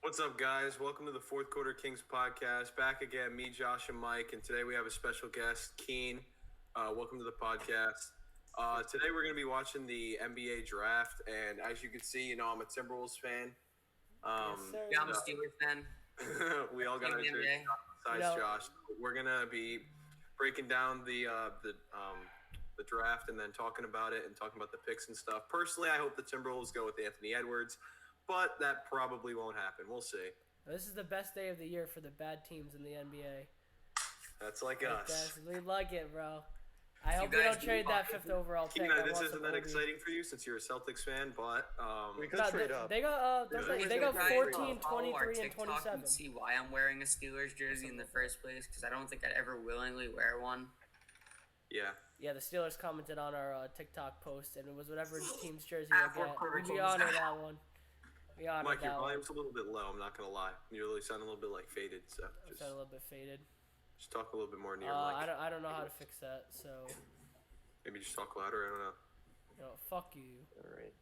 What's up, guys? Welcome to the Fourth Quarter Kings podcast. Back again, me, Josh, and Mike. And today we have a special guest, Keen. Welcome to the podcast. Today we're going to be watching the NBA draft. And as you can see, I'm a Timberwolves fan. Yeah, I'm a Steelers fan. We all got our jersey besides Josh. We're going to be breaking down the draft and then talking about it and talking about the picks and stuff. Personally, I hope the Timberwolves go with Anthony Edwards. But that probably won't happen. We'll see. This is the best day of the year for the bad teams in the NBA. That's like us. We like it, bro. I hope we don't trade that 5th overall pick. This isn't that exciting for you since you're a Celtics fan, but we could trade up. They got 14, 23, and 27. See why I'm wearing a Steelers jersey in the first place? Because I don't think I'd ever willingly wear one. Yeah. Yeah, the Steelers commented on our TikTok post, and it was whatever team's jersey I get. We'd be honored that one. Mike, your volume's a little bit low. I'm not gonna lie. You really sound a little bit like faded. So just sound a little bit faded. Just talk a little bit more near. I don't know how to fix that. So maybe just talk louder. I don't know. Fuck you. All right.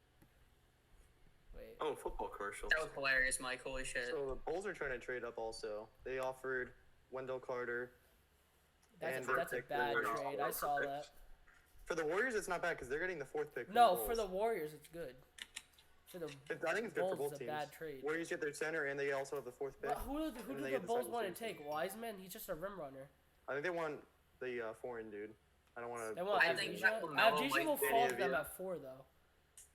Wait. Oh, football commercials. That was hilarious, Mike. Holy shit. So the Bulls are trying to trade up. Also, they offered Wendell Carter. That's a bad trade. I saw that. For the Warriors, it's not bad because they're getting the 4th pick. For the Warriors, it's good. I think it's good for both teams. A bad trade. Warriors get their center, and they also have the 4th pick. Who do the Bulls want to take? Wiseman? He's just a rim runner. I think they want the foreign dude. I don't want to. They want Avdija. Avdija will fall to them at 4, though.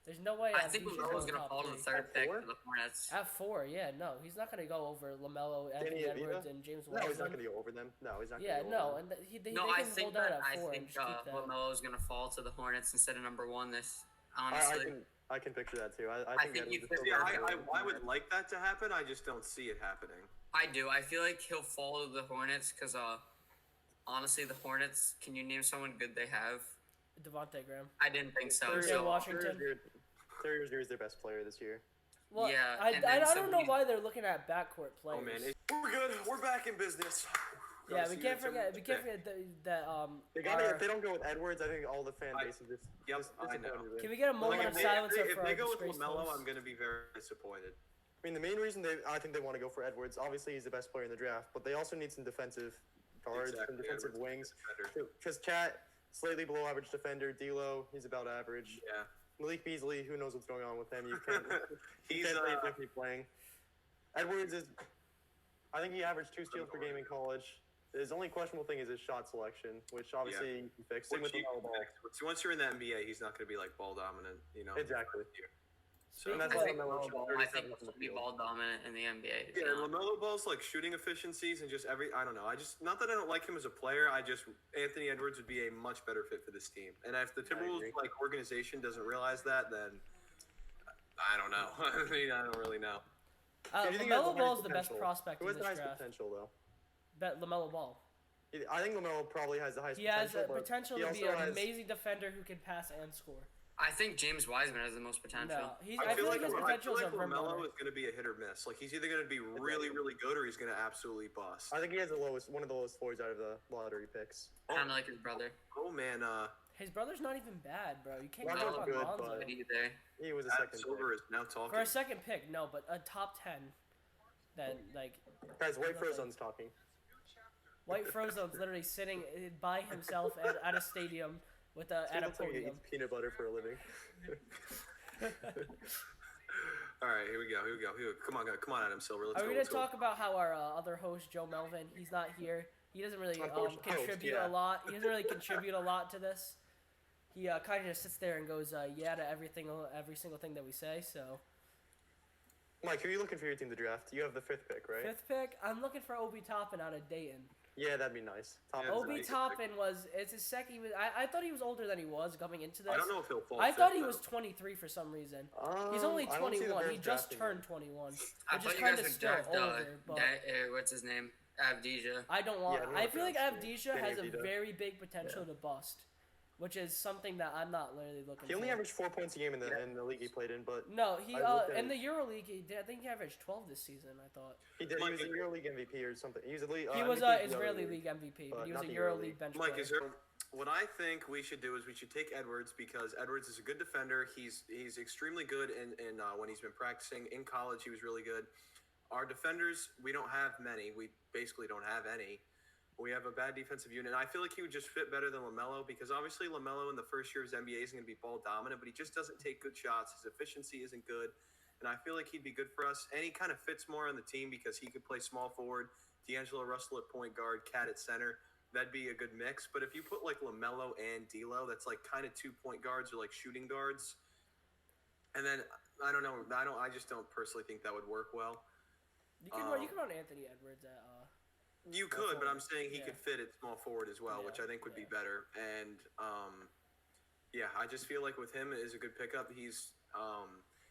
There's no way. I think LaMelo's going to fall to the 3rd pick for the Hornets. At 4, yeah, no, he's not going to go over LaMelo, Anthony Edwards, and James Wiseman. No, he's not going to go over them. No, he's not. Yeah, no, and they can hold out at 4 and just keep that. LaMelo's going to fall to the Hornets instead of number 1. This honestly. I can picture that too. I would like that to happen. I just don't see it happening. I do. I feel like he'll fall to the Hornets because, honestly, the Hornets. Can you name someone good they have? Devontae Graham. I didn't think so. Washington. Terry Rozier is their best player this year. Well, yeah, I don't know why they're looking at backcourt players. Oh man, we're good. We're back in business. Yeah, we can't forget that if they don't go with Edwards, I think all the fan base is just. I know. Can we get a moment of silence if they go with LaMelo, I'm going to be very disappointed. I mean, the main reason I think they want to go for Edwards, obviously he's the best player in the draft, but they also need some defensive guards, some defensive wings. Because Chat, slightly below average defender. D'Lo, he's about average. Yeah. Malik Beasley, who knows what's going on with him? He's definitely playing. Edwards I think he averaged 2 steals per game in college. His only questionable thing is his shot selection, which obviously you can fix. Same with the ball. So once you're in the NBA, he's not going to be like ball dominant, Exactly. So I think he'll be ball dominant in the NBA. Yeah, LaMelo Ball's like shooting efficiencies and just I don't know. Not that I don't like him as a player. Anthony Edwards would be a much better fit for this team. And if the Timberwolves organization doesn't realize that, then I don't know. I mean, I don't really know. LaMelo Ball is the best prospect in this draft. Who has the highest potential though? LaMelo Ball. I think LaMelo probably has the highest potential. He has the potential to be an amazing defender who can pass and score. I think James Wiseman has the most potential. No, I feel like his potential is a rim runner. LaMelo is going to be a hit or miss. Like he's either going to be really, really good or he's going to absolutely bust. I think he has one of the lowest floors out of the lottery picks. Kind of like his brother. Oh man, his brother's not even bad, bro. You can't talk about Lonzo either. He was a second. Silver is now talking for a second pick. No, but a top 10. Then guys, White Frozone's talking. White Frozone's literally sitting by himself at a stadium at a podium. He eats peanut butter for a living. All right, here we go. Come on, Adam Silver. Let's go. Are we gonna talk about how our other host Joe Melvin? He's not here. He doesn't really contribute a lot. He doesn't really contribute a lot to this. He kind of just sits there and goes yeah to every single thing that we say. So. Mike, who are you looking for your team to draft? You have the 5th pick, right? 5th pick. I'm looking for Obi Toppin out of Dayton. Yeah, that'd be nice. Obi Toppin it's his second. I thought he was older than he was coming into this. I don't know if he'll fall. I thought he was 23 for some reason. He's only 21. He just turned 21. I thought you guys would draft what's his name? Avdija. I don't want. I feel like Avdija has a very big potential to bust. Which is something that I'm not literally looking for. He only averaged 4 points a game in the league he played in, but no, he in the EuroLeague. I think he averaged 12 this season. I thought he did. He was a EuroLeague MVP or something. He was Israeli League MVP, but he was a EuroLeague bench player. What I think we should do is we should take Edwards because Edwards is a good defender. He's extremely good in when he's been practicing in college. He was really good. our defenders, we don't have many. We basically don't have any. We have a bad defensive unit. And I feel like he would just fit better than LaMelo because obviously LaMelo in the first year of his NBA is going to be ball dominant, but he just doesn't take good shots. His efficiency isn't good. And I feel like he'd be good for us. And he kind of fits more on the team because he could play small forward, D'Angelo Russell at point guard, Cat at center. That'd be a good mix. But if you put like LaMelo and D'Lo, that's like kind of 2 point guards or like shooting guards. And then I don't know. I just don't personally think that would work well. You can run Anthony Edwards at. You could, but I'm saying he Yeah. could fit at small forward as well, which I think would be better. And yeah, I just feel like with him is a good pickup. He's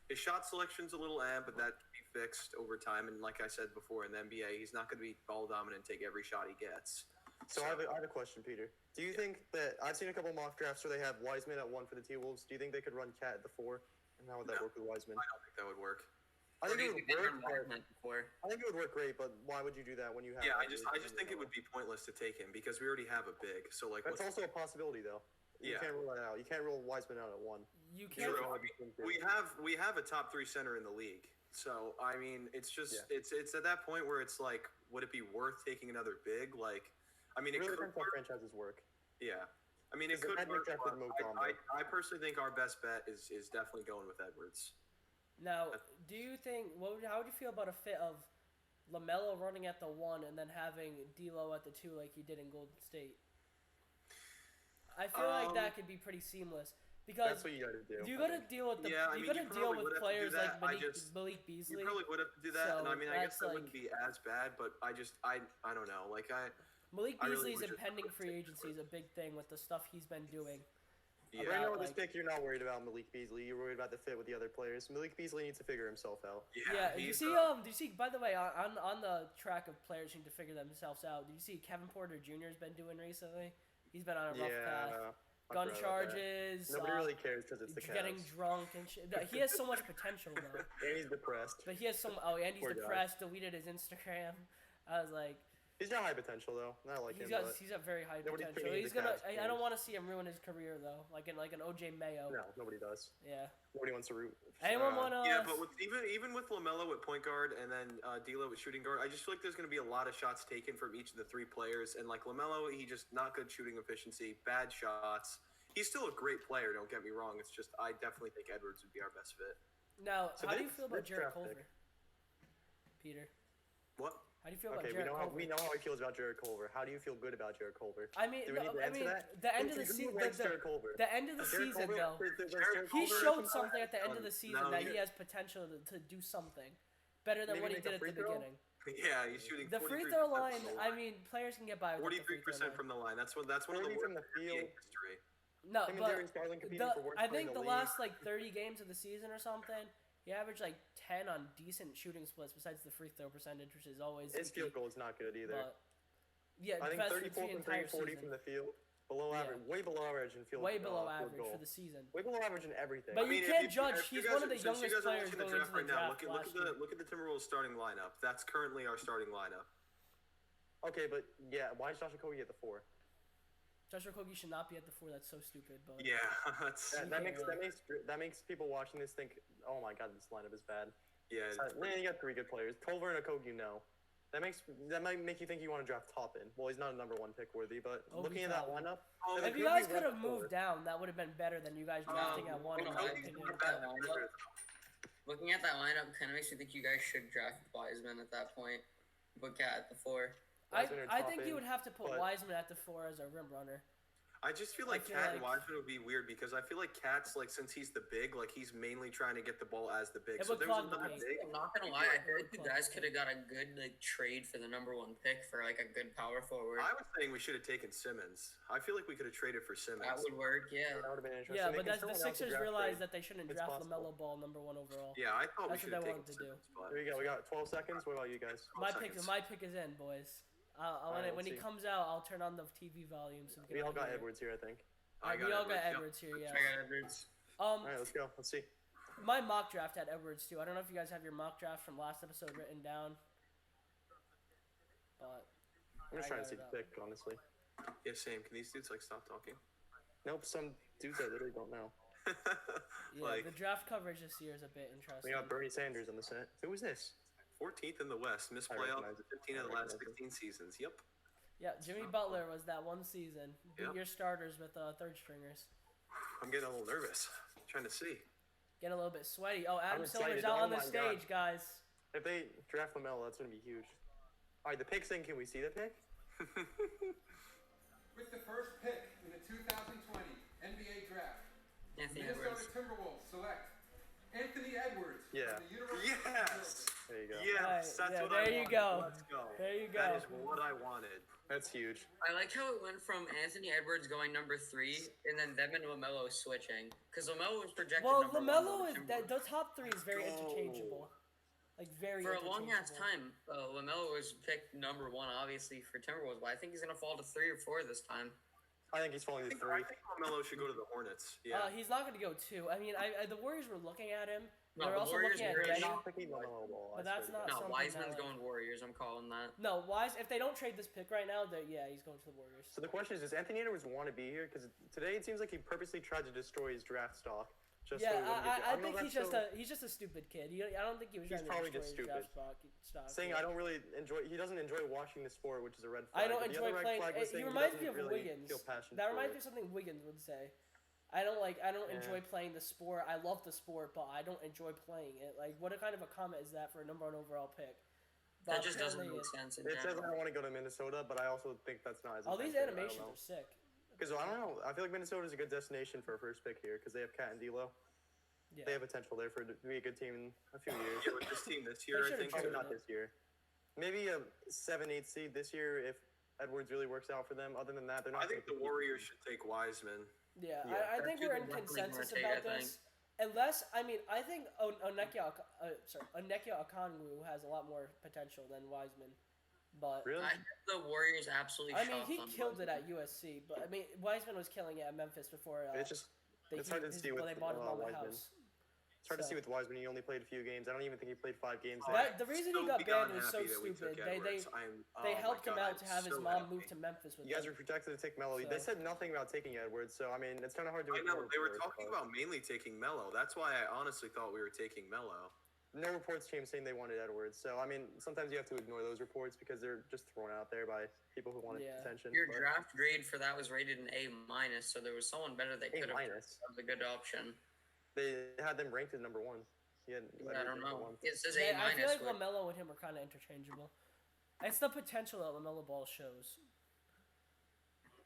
his shot selection's a little but that can be fixed over time. And like I said before, in the NBA, he's not going to be ball dominant and take every shot he gets. So I have a question, Peter. Do you think that I've seen a couple mock drafts where they have Wiseman at 1 for the T-Wolves? Do you think they could run Cat at the 4? And how would that work with Wiseman? I don't think that would work. I think it would work. before. I think it would work great, but why would you do that when you have? Yeah, I just think it would be pointless to take him because we already have a big. So like, That's also a possibility, though. You can't rule that out. You can't rule Wiseman out at 1. You can't. We have a top 3 center in the league. So I mean, it's just it's at that point where it's like, would it be worth taking another big? Like, I mean, it really could depends how work. franchises work. Yeah, I mean, it could work. I personally think our best bet is definitely going with Edwards. Now, do you think how would you feel about a fit of LaMelo running at the 1 and then having D'Lo at the 2 like he did in Golden State? I feel like that could be pretty seamless because that's what you got to do. You got to deal with players like Malik Beasley. You probably would have to do that, So and I mean, I guess that that's wouldn't be as bad, but I don't know. Like Malik I really Beasley's wish it impending would free take agency is a big thing with the stuff he's been doing. Yeah. Right now with this pick, you're not worried about Malik Beasley. You're worried about the fit with the other players. Malik Beasley needs to figure himself out. Yeah. Do you see? By the way, on the track of players who need to figure themselves out, did you see Kevin Porter Jr. has been doing recently? He's been on a rough path. Gun charges. Nobody really cares because it's the Cavs. Getting drunk and shit. He has so much potential though. And he's depressed. But he has some. Oh, and he's depressed. Deleted his Instagram. I was like. He's got high potential though. Not like he's him. He's got very high potential. He's gonna. I don't want to see him ruin his career though, like an OJ Mayo. No, nobody does. Yeah. Nobody wants to root. Anyone want to? Yeah, but even with LaMelo at point guard and then D'Lo at shooting guard, I just feel like there's going to be a lot of shots taken from each of the 3 players. And like LaMelo, he just not good shooting efficiency, bad shots. He's still a great player. Don't get me wrong. It's just I definitely think Edwards would be our best fit. Now, how do you feel about Jarrett Culver, Peter? What? How do you feel about Jarrett Culver? We know how he feels about Jarrett Culver. How do you feel good about Jarrett Culver? I mean, do we need to answer that? The end of the season, the end of the season, though, he showed something at the end of the season that he has potential to do something better than what he did at the beginning. Yeah, he's shooting the free throw line. I mean, players can get by with 43% from the line. That's one of the worst in history. No, but I think the last like 30 games of the season or something, he averaged like 10 on decent shooting splits. Besides the free throw percentage, which is always his field goal is not good either. But, yeah, I think 34 from 3, 40 from the field. Below average, way below average in field. Way below average for the season. Way below average in everything. But you can't judge. He's one of the youngest players going into the draft. Look at the Timberwolves starting lineup. That's currently our starting lineup. Okay, but yeah, why is Josh Okogie at the 4? Josh Okogie should not be at the 4. That's so stupid. But yeah, that makes people watching this think, oh my god, this lineup is bad. Yeah, you got 3 good players. Culver and Okogie, no. That might make you think you want to draft Toppin. Well, he's not a number 1 pick worthy, but looking at that lineup, if you guys could have moved down, that would have been better than you guys drafting at 1. Looking at that lineup kind of makes me think you guys should draft Wiseman at that point, but Cat at the 4. I think you would have to put Wiseman at the 4 as a rim runner. I just feel like Cat and Wiseman would be weird because I feel like Cat's like since he's the big, like he's mainly trying to get the ball as the big. So there's another big. I'm not gonna lie, I feel like you guys could have got a good like trade for the number 1 pick for like a good power forward. I was saying we should have taken Simmons. I feel like we could have traded for Simmons. That would work, yeah. That would have been interesting. Yeah, but the Sixers realized that they shouldn't draft LaMelo Ball number 1 overall. Yeah, I thought that's we should have taken Simmons. There you go. We got 12 seconds. What about you guys? My pick is in, boys. When he comes out, I'll turn on the TV volume. So we all got Edwards here, I think. We all got Edwards here, yeah. I got Edwards. All right, let's go. Let's see. My mock draft had Edwards too. I don't know if you guys have your mock draft from last episode written down, but I'm just trying to see the pick, honestly. Yeah, same. Can these dudes like stop talking? Nope, some dudes I literally don't know. Yeah, the draft coverage this year is a bit interesting. We got Bernie Sanders on the set. Who is this? 14th in the West. Missed I playoffs recognize it. 15 of the last 16 seasons. Yep. Yeah, Jimmy Butler was that one season. Beat Yep. your starters with third stringers. I'm getting a little nervous. I'm trying to see. Get a little bit sweaty. Oh, Adam excited. Silver's out Oh on the my stage, guys. If they draft LaMelo, that's going to be huge. All right, the pick's in. Can we see the pick? With the first pick in the 2020 NBA Draft, Anthony Minnesota Edwards. Timberwolves select Anthony Edwards Yeah. from the University of Yes. There you go. Yes, Right, that's yeah, what there I you wanted. go. Let's go. There you That go. is what I wanted. That's huge. I like how it went from Anthony Edwards going number 3, and then them and LaMelo switching. Because LaMelo was projected Well, number 1. LaMelo by is the that Timberwolves. the top 3 is very Go. interchangeable. Like very For a long ass interchangeable. time, LaMelo was picked number 1, obviously, for Timberwolves, but I think he's going to fall to 3 or 4 this time. I think he's falling I to think, 3. I think Carmelo should go to the Hornets. Yeah. He's not going to go 2. I mean, the Warriors were looking at him. No, They're the also Warriors looking at were They're Denny. not picking LaMelo Ball. But that's not No, something Wiseman's that, like- going Warriors, I'm calling that. No, Wise. If they don't trade this pick right now, yeah, he's going to the Warriors. So the question is, does Anthony Edwards want to be here? Because today it seems like he purposely tried to destroy his draft stock. Just Yeah, so he wouldn't get I don't know think if he's that's just he's just a stupid kid. I don't think he was He's trying to probably destroy just his draft stupid. stock. saying yeah. I don't really enjoy. He doesn't enjoy watching the sport, which is a red I flag. don't But the enjoy other red playing. flag was He saying reminds me doesn't of really Wiggins. feel passion That for reminds me it. of something Wiggins would say. I don't Yeah. enjoy playing the sport. I love the sport, but I don't enjoy playing it. Like, what kind of a comment is that for a number 1 overall pick? But That just doesn't apparently make sense in It says general. I want to go to Minnesota, but I also think that's not as. Oh, these effective. animations are sick. Because I don't know. I feel like Minnesota is a good destination for a first pick here because they have Cat and D'Lo. Yeah. They have potential there for to be a good team in a few years. Yeah, with this team this year, I should've think. Probably traded not it. this year. Maybe a 7-8 seed this year if Edwards really works out for them. Other than that, they're not. I think the gonna compete. Warriors should take Wiseman. Yeah, Yeah. I think That's we're who in they're definitely consensus gonna about take, I this. Unless, I mean, I think Onyeka Okongwu has a lot more potential than Wiseman. But Really? I think the Warriors absolutely I mean, shoved he on killed it Wiseman. at USC. But I mean, Wiseman was killing it at Memphis before. It's just they, it's hard to see well, with they bought him on the Wiseman. house. It's hard to So- see with Wiseman. He only played a few games. I don't even think he played 5 games. Oh, there. That, the reason he So got beyond banned was so happy that we took stupid. Edwards. They Oh helped my him God, out to have his so mom happy. move to Memphis with You guys him. were projected to take Melo. So- They said nothing about taking Edwards, so I mean, it's kind of hard to. I know ignore they were reports, talking but about mainly taking Melo. That's why I honestly thought we were taking Melo. No reports came saying they wanted Edwards. So I mean, sometimes you have to ignore those reports because they're just thrown out there by people who wanted Yeah. attention. Your but draft grade for that was rated an A-, so there was someone better they A could have. minus. That was a good option. They had them ranked as number 1. He had I Edwards don't number know. 1. It says Yeah, A-. I feel like with- LaMelo and him are kind of interchangeable. It's the potential that LaMelo Ball shows.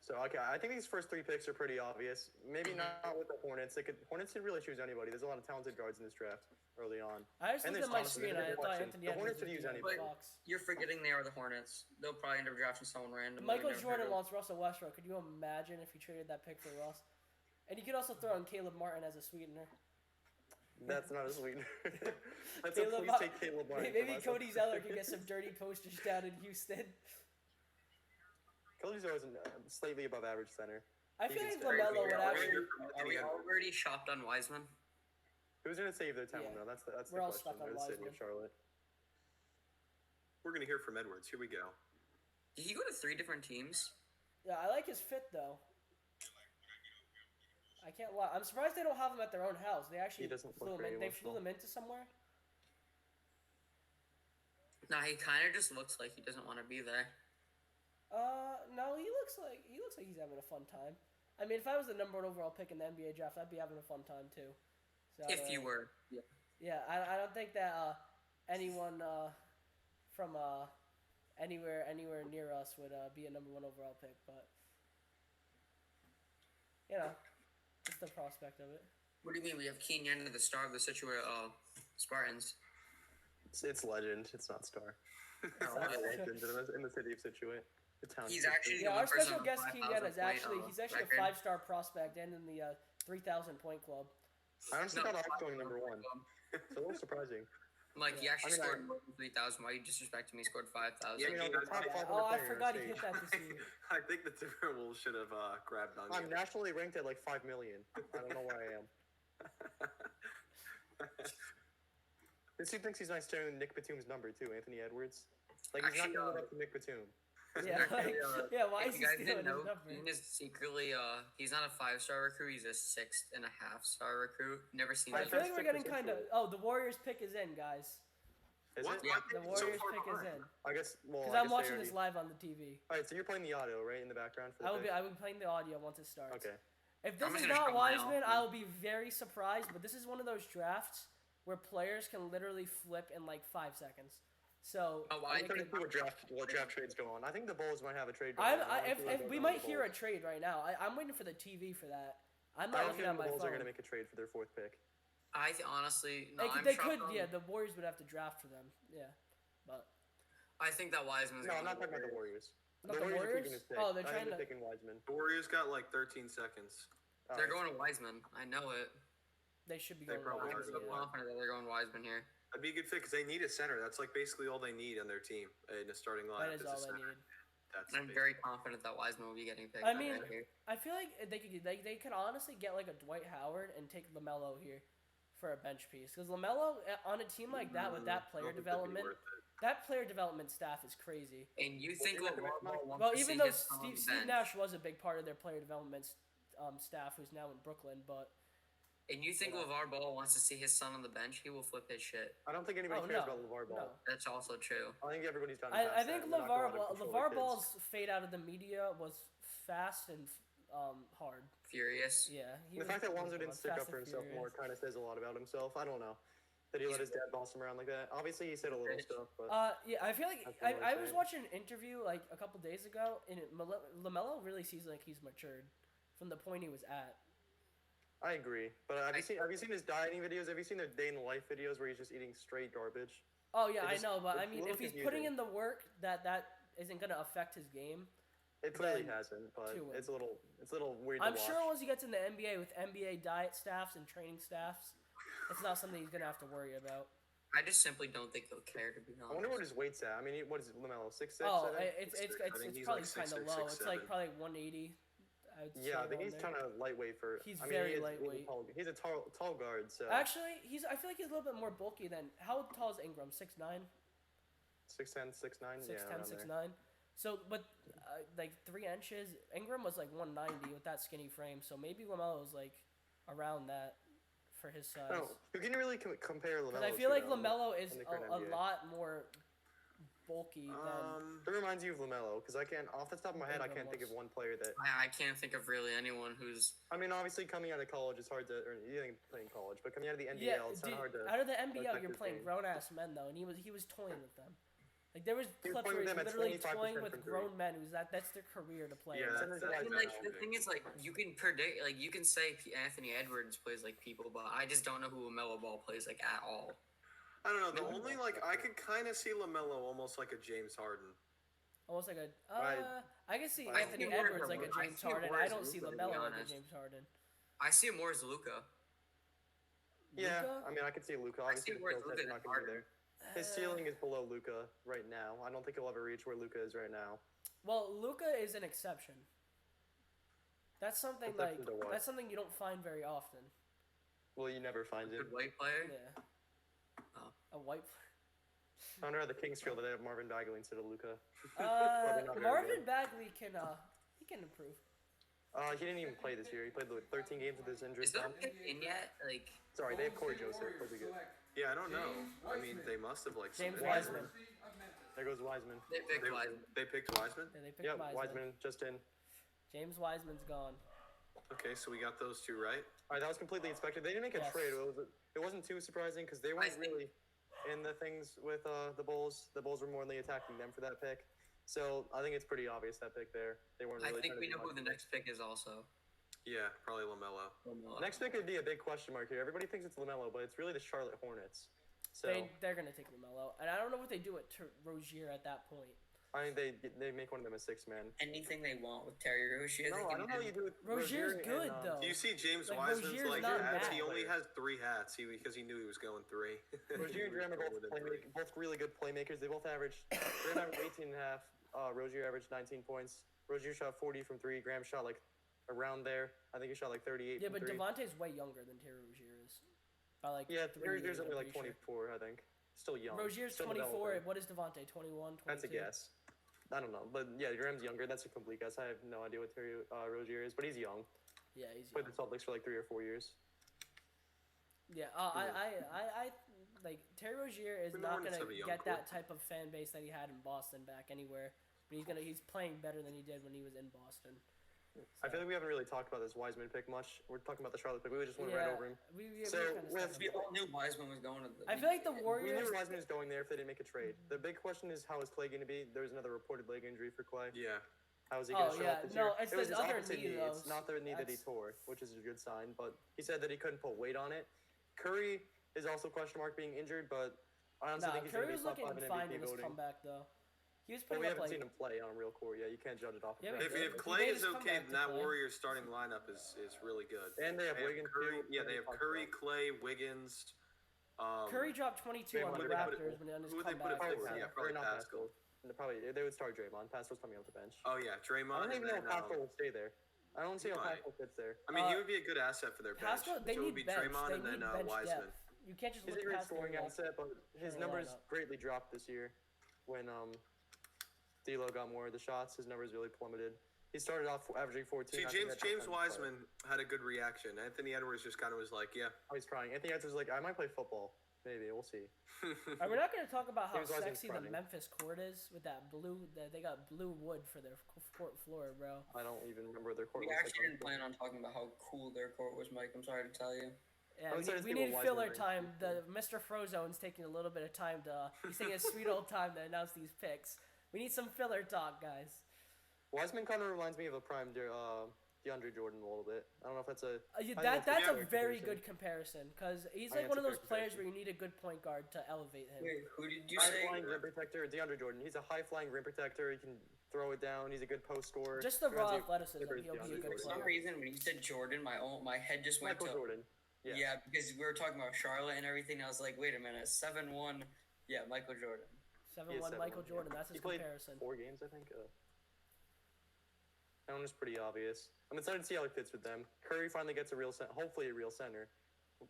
So okay, I think these first 3 picks are pretty obvious. Maybe Mm-hmm. not with the Hornets. Hornets could really choose anybody. There's a lot of talented guards in this draft early on. I just And looked at there's my Thompson. screen and I There's a thought question. Anthony The Edwards Hornets would could use be on anybody. the Bucks. You're forgetting they are the Hornets. They'll probably end up drafting someone random. Michael we've never Jordan heard of. wants Russell Westbrook. Could you imagine if he traded that pick for Russ? And you could also throw in Caleb Martin as a sweetener. That's not a sweetener. That's Caleb a please Mar- take Caleb Martin. Maybe from us. Cody Zeller could get some dirty posters down in Houston. Cody Zeller is slightly above average center. I He feel can like start LaMelo would here. actually. Are we already shopped on Wiseman? Who's gonna save their talent Yeah. though? That's the We're all question. stuck on Or the city Wiseman. of Charlotte. We're gonna hear from Edwards. Here we go. Did he go to 3 different teams? Yeah, I like his fit though. I can't lie. I'm surprised they don't have him at their own house. They actually He doesn't flew look him in. very They flew emotional. him into somewhere. Nah, he kind of just looks like he doesn't want to be there. No, he looks like he's having a fun time. I mean, if I was the number 1 overall pick in the NBA draft, I'd be having a fun time too. So, If you were. Yeah. Yeah, I don't think that anyone from anywhere near us would be a number 1 overall pick, but you know, just the prospect of it. What do you mean? We have Kenyon, the star of the Spartans. It's legend. It's not star. Oh, Legend in the city of Situate. The town. He's of Situate. actually- Yeah, the our one person special on guest 5,000 Kenyan is point, actually he's actually record. a 5-star prospect and in the 3,000 point club. I honestly No, thought I was going number 1. It's a little surprising. I'm like, he actually I mean, scored more than 3,000. Why are you disrespecting me? He scored 5,000. Yeah, You know, he the does. top 500 Oh, I player forgot in he the hit state. that this year. I think the Timberwolves should have grabbed on I'm you. nationally ranked at like 5 million. I don't know where I am. This dude thinks he's nice sharing Nick Batum's number too, Anthony Edwards. Like he's Actually, not gonna live up to Nick Batum. Yeah, like, yeah. Why if is he you guys stealing didn't know, his number? Ian is secretly, he's not a 5-star recruit. He's a 6.5-star recruit. Never seen I that. feel like we're Pick getting was kind of. interesting. Oh, the Warriors pick is in, guys. Is What? it? Yeah. The So Warriors far pick is behind. in. I guess. Well, Because I I'm guess they watching already... this live on the TV. All right, so you're playing the audio, right, in the background for the pick? I will be playing the audio once it starts. Okay. If this I'm is just gonna not shut mine Wiseman, off, I'll be very surprised. But this is one of those drafts where players can literally flip in like 5 seconds. So Oh, I'm I trying to think see what draft trades go on. I think the Bulls might have a trade going I, on. I if, honestly, if we might hear a trade right now. I'm waiting for the TV for that. I'm I not don't looking think at the my Bulls phone. are going to make a trade for their 4th pick. honestly, no, I'm They shocked could, on- yeah. The Warriors would have to draft for them, yeah. But I think that Wiseman's. No, I'm going not talking about the Warriors. Not the Warriors are Warriors? keeping his pick. Oh, they're I think trying to- picking Wiseman. The Warriors got like 13 seconds. All They're right. going to Wiseman. I know it. they should be They going. probably I'm are, Wiseman, so yeah. confident that they're going Wiseman here. That'd be a good fit because they need a center. That's like basically all they need on their team in a starting lineup. That is a all center. they need. That's I'm very confident that Wiseman will be getting picked. I up mean, right here. I feel like they could honestly get like a Dwight Howard and take LaMelo here for a bench piece because LaMelo on a team like that with that player development, that player development staff is crazy. And you think you LeVar recommend, Ball Mike? wants Well, to even see though his son on the Steve bench, Nash was a big part of their player development staff, who's now in Brooklyn, but and you think LeVar Ball wants to see his son on the bench, he will flip his shit. I don't think anybody Oh, cares no. about LeVar Ball. no. That's also true. I think everybody's done. I think LeVar LeVar Ball's fade out of the media was fast and hard. Furious. Yeah, he The was fact that Lonzo fast didn't stick and up for himself furious. more kind of says a lot about himself. I don't know. That he let his dad boss him around like that. Obviously, he said a little Rich. stuff, but Yeah, I feel like That's what I I'm was saying. watching an interview like a couple days ago, and LaMelo really seems like he's matured from the point he was at. I agree. But have you seen his dieting videos? Have you seen the day in the life videos where he's just eating straight garbage? Oh yeah, It I just- know, but I it's a mean, little if he's confusing. putting in the work, that isn't gonna affect his game. It clearly Then hasn't, but to him. it's a little weird I'm to watch. sure once he gets in the NBA with NBA diet staffs and training staffs, it's not something he's gonna have to worry about. I just simply don't think he'll care, to be honest. I wonder what his weight's at. I mean, what is it, LaMelo? 6'6"? Oh, I think? it's I think he's probably like kind of 6'6", low. It's like 6'7". probably 180. I would say Yeah, I think around he's there. kind of lightweight for. He's I mean, very he is- lightweight. He's a tall guard, so Actually, I feel like he's a little bit more bulky than. How tall is Ingram? 6'9"? 6'10", 6'9", 6'10", yeah, around there. 6'9". So, but like 3 inches. Ingram was like 190 with that skinny frame. So maybe LaMelo was like around that for his size. No, you can really compare LaMelo. Because I feel like to, LaMelo is in the current a NBA. lot more bulky than. It reminds you of LaMelo, because I can't, off the top of my head, I Ingram can't think was. of one player that. I can't think of really anyone who's. I mean, obviously, coming out of college, it's hard to. Or you didn't play in college, but coming out of the NBL, Yeah, it's kind of hard to. out of the NBL, affect you're his playing game. grown ass men though, and he was toying with them. Like there was He was clips where toying he's with them at literally 25% toying with from three. grown men who's that's their career to play. Yeah, with. Sometimes that's I mean, guys like don't the know. thing is, like you can predict, like you can say Anthony Edwards plays like people, but I just don't know who LaMelo Ball plays like at all. I don't know. The only like I could kind of see LaMelo almost like a James Harden. Almost like a. Right. I can see I Anthony see more Edwards as a- like a I James see more Harden. as I don't see Luka, to be LaMelo like a honest. James Harden. I see him more as Luca. Yeah, Luka? I mean, I could see Luca. I see Obviously, the where skill set's Luka not is going to be Harden. there. His ceiling is below Luca right now. I don't think he'll ever reach where Luca is right now. Well, Luca is an exception. That's something like Exception to what? that's something you don't find very often. Well, you never find it. Good white player. Yeah. Oh. A white. I wonder how the Kings feel that they have Marvin Bagley instead of Luca. not very Marvin good. Bagley can improve. He didn't even play this year. He played 13 games with his injury. Is there a pick in yet? Like, Sorry, they have Corey Joseph. He'll be good. Yeah, I don't know. I mean, they must have like James submitted- Wiseman. There goes Wiseman. they picked They, Wiseman. they picked Wiseman. Yeah, they picked Yep, Wiseman. Wiseman just in. James Wiseman's gone. Okay, so we got those two right. All right, that was completely expected. They didn't make a Yes. trade. It wasn't too surprising because they weren't think- really in the things with the Bulls. The Bulls were more than attacking them for that pick. So I think it's pretty obvious that pick there. They weren't I really. think trying to we do know who much. the next pick is also. Yeah, probably LaMelo. Next pick would be a big question mark here. Everybody thinks it's LaMelo, but it's really the Charlotte Hornets. So They're gonna take LaMelo, and I don't know what they do with Rozier at that point. I think they make one of them a 6-man. Anything they want with Terry Rozier. No, I don't know what you do with Rozier's Rozier good and, though. Do you see James Like, Wiseman's Rozier's like not hats? bad. He only has 3 hats because he knew he was going 3. Rozier and Graham are both really good playmakers. They both averaged. Graham averaged 18 and a half. Rozier averaged 19 points. Rozier shot 40 from 3. Graham shot like around there. I think he shot like 38 Yeah, from but 3. Devontae's way younger than Terry Rozier is. By like Yeah, 3 Rozier's years, only I'm like pretty sure. 24, I think. Still young. Rozier's Still 24. developing. What is Devontae? 21, 22? That's a guess. I don't know, but yeah, Graham's younger. That's a complete guess. I have no idea what Terry Rozier is, but he's young. Yeah, he's Played young. the Celtics for like 3 or 4 years. Yeah, I like Terry Rozier is The not Hornets gonna have a young get core. that type of fan base that he had in Boston back anywhere. But he's playing better than he did when he was in Boston. I feel like we haven't really talked about this Wiseman pick much. We're talking about the Charlotte pick. We just went right over him. So, with- We all knew Wiseman was going to the. I feel like the We Warriors. knew Wiseman was going there if they didn't make a trade. The big question is, how is Clay going to be? There's another reported leg injury for Clay. Yeah. How is he going to Oh, show yeah. up this No, year? it's It was the his other opposite knee, knee. though. It's not the knee that he That's- tore, which is a good sign. But he said that he couldn't put weight on it. Curry is also question mark being injured, but I honestly Nah, think he's Curry going to was be top looking 5 in fine MVP in his voting. comeback though. He was But putting we up haven't like seen him play on real court yet. You can't judge it off. Yeah, of we that. did. If He Clay made is his okay, comeback then to that play. Warriors starting lineup is really good. And they have They have Wiggins Curry. too. Yeah, they have Curry, Clay, Wiggins. Curry dropped 22 on the who would they put Raptors when he on his who would they put comeback. at Probably, Yeah, or probably not Pascal. Pascal. And probably they would start Draymond. Pascal's coming off the bench. Oh yeah, I Draymond. don't even and know if then, Pascal will stay there. I don't see how might. Pascal fits there. I mean, he Uh, would be a good asset for their bench. Pascal, they so it need would be bench. Draymond They and need then bench Wiseman. depth. You can't just He's look a great past their scoring depth. asset, but his Sure, numbers why not? greatly dropped this year when D'Lo got more of the shots. His numbers really plummeted. He started off averaging 14. See, I think that James defense- Wiseman had a good reaction. Anthony Edwards just kind of was like, yeah. Oh, he's crying. Anthony Edwards was like, I might play football. Maybe we'll see. Are we not going to talk about how James Wiseman's sexy the fronting. Memphis court is with that blue? They got blue wood for their court floor, bro. I don't even remember their court. We looks actually like. didn't plan on talking about how cool their court was, Mike. I'm sorry to tell you. Yeah, I'm we excited need, to we see what need filler Wiseman time. The Mr. Frozone's taking a little bit of time to. He's taking a sweet old time to announce these picks. We need some filler talk, guys. Wiseman kind of reminds me of a prime DeAndre Jordan a little bit. I don't know if that's a. Yeah, I think that's a a fair very comparison. good comparison because he's I like think one of it's a those fair players comparison. where you need a good point guard to elevate him. Wait, who did you High say? flying rim protector, DeAndre Jordan. He's a high flying rim protector. He can throw it down. He's a good post scorer. Just the raw Reminds me of athleticism, Clippers he'll be a DeAndre good For Jordan. some player. reason, when you said Jordan, my head just went Michael to Jordan. yeah, because we were talking about Charlotte and everything. I was like, wait a minute, 7-1. Yeah, Michael Jordan. He is 7-1 Michael 7-1, Jordan. yeah. That's his He played comparison. 4 games, I think. That one is pretty obvious. I'm excited to see how he fits with them. Curry finally gets a real hopefully a real center.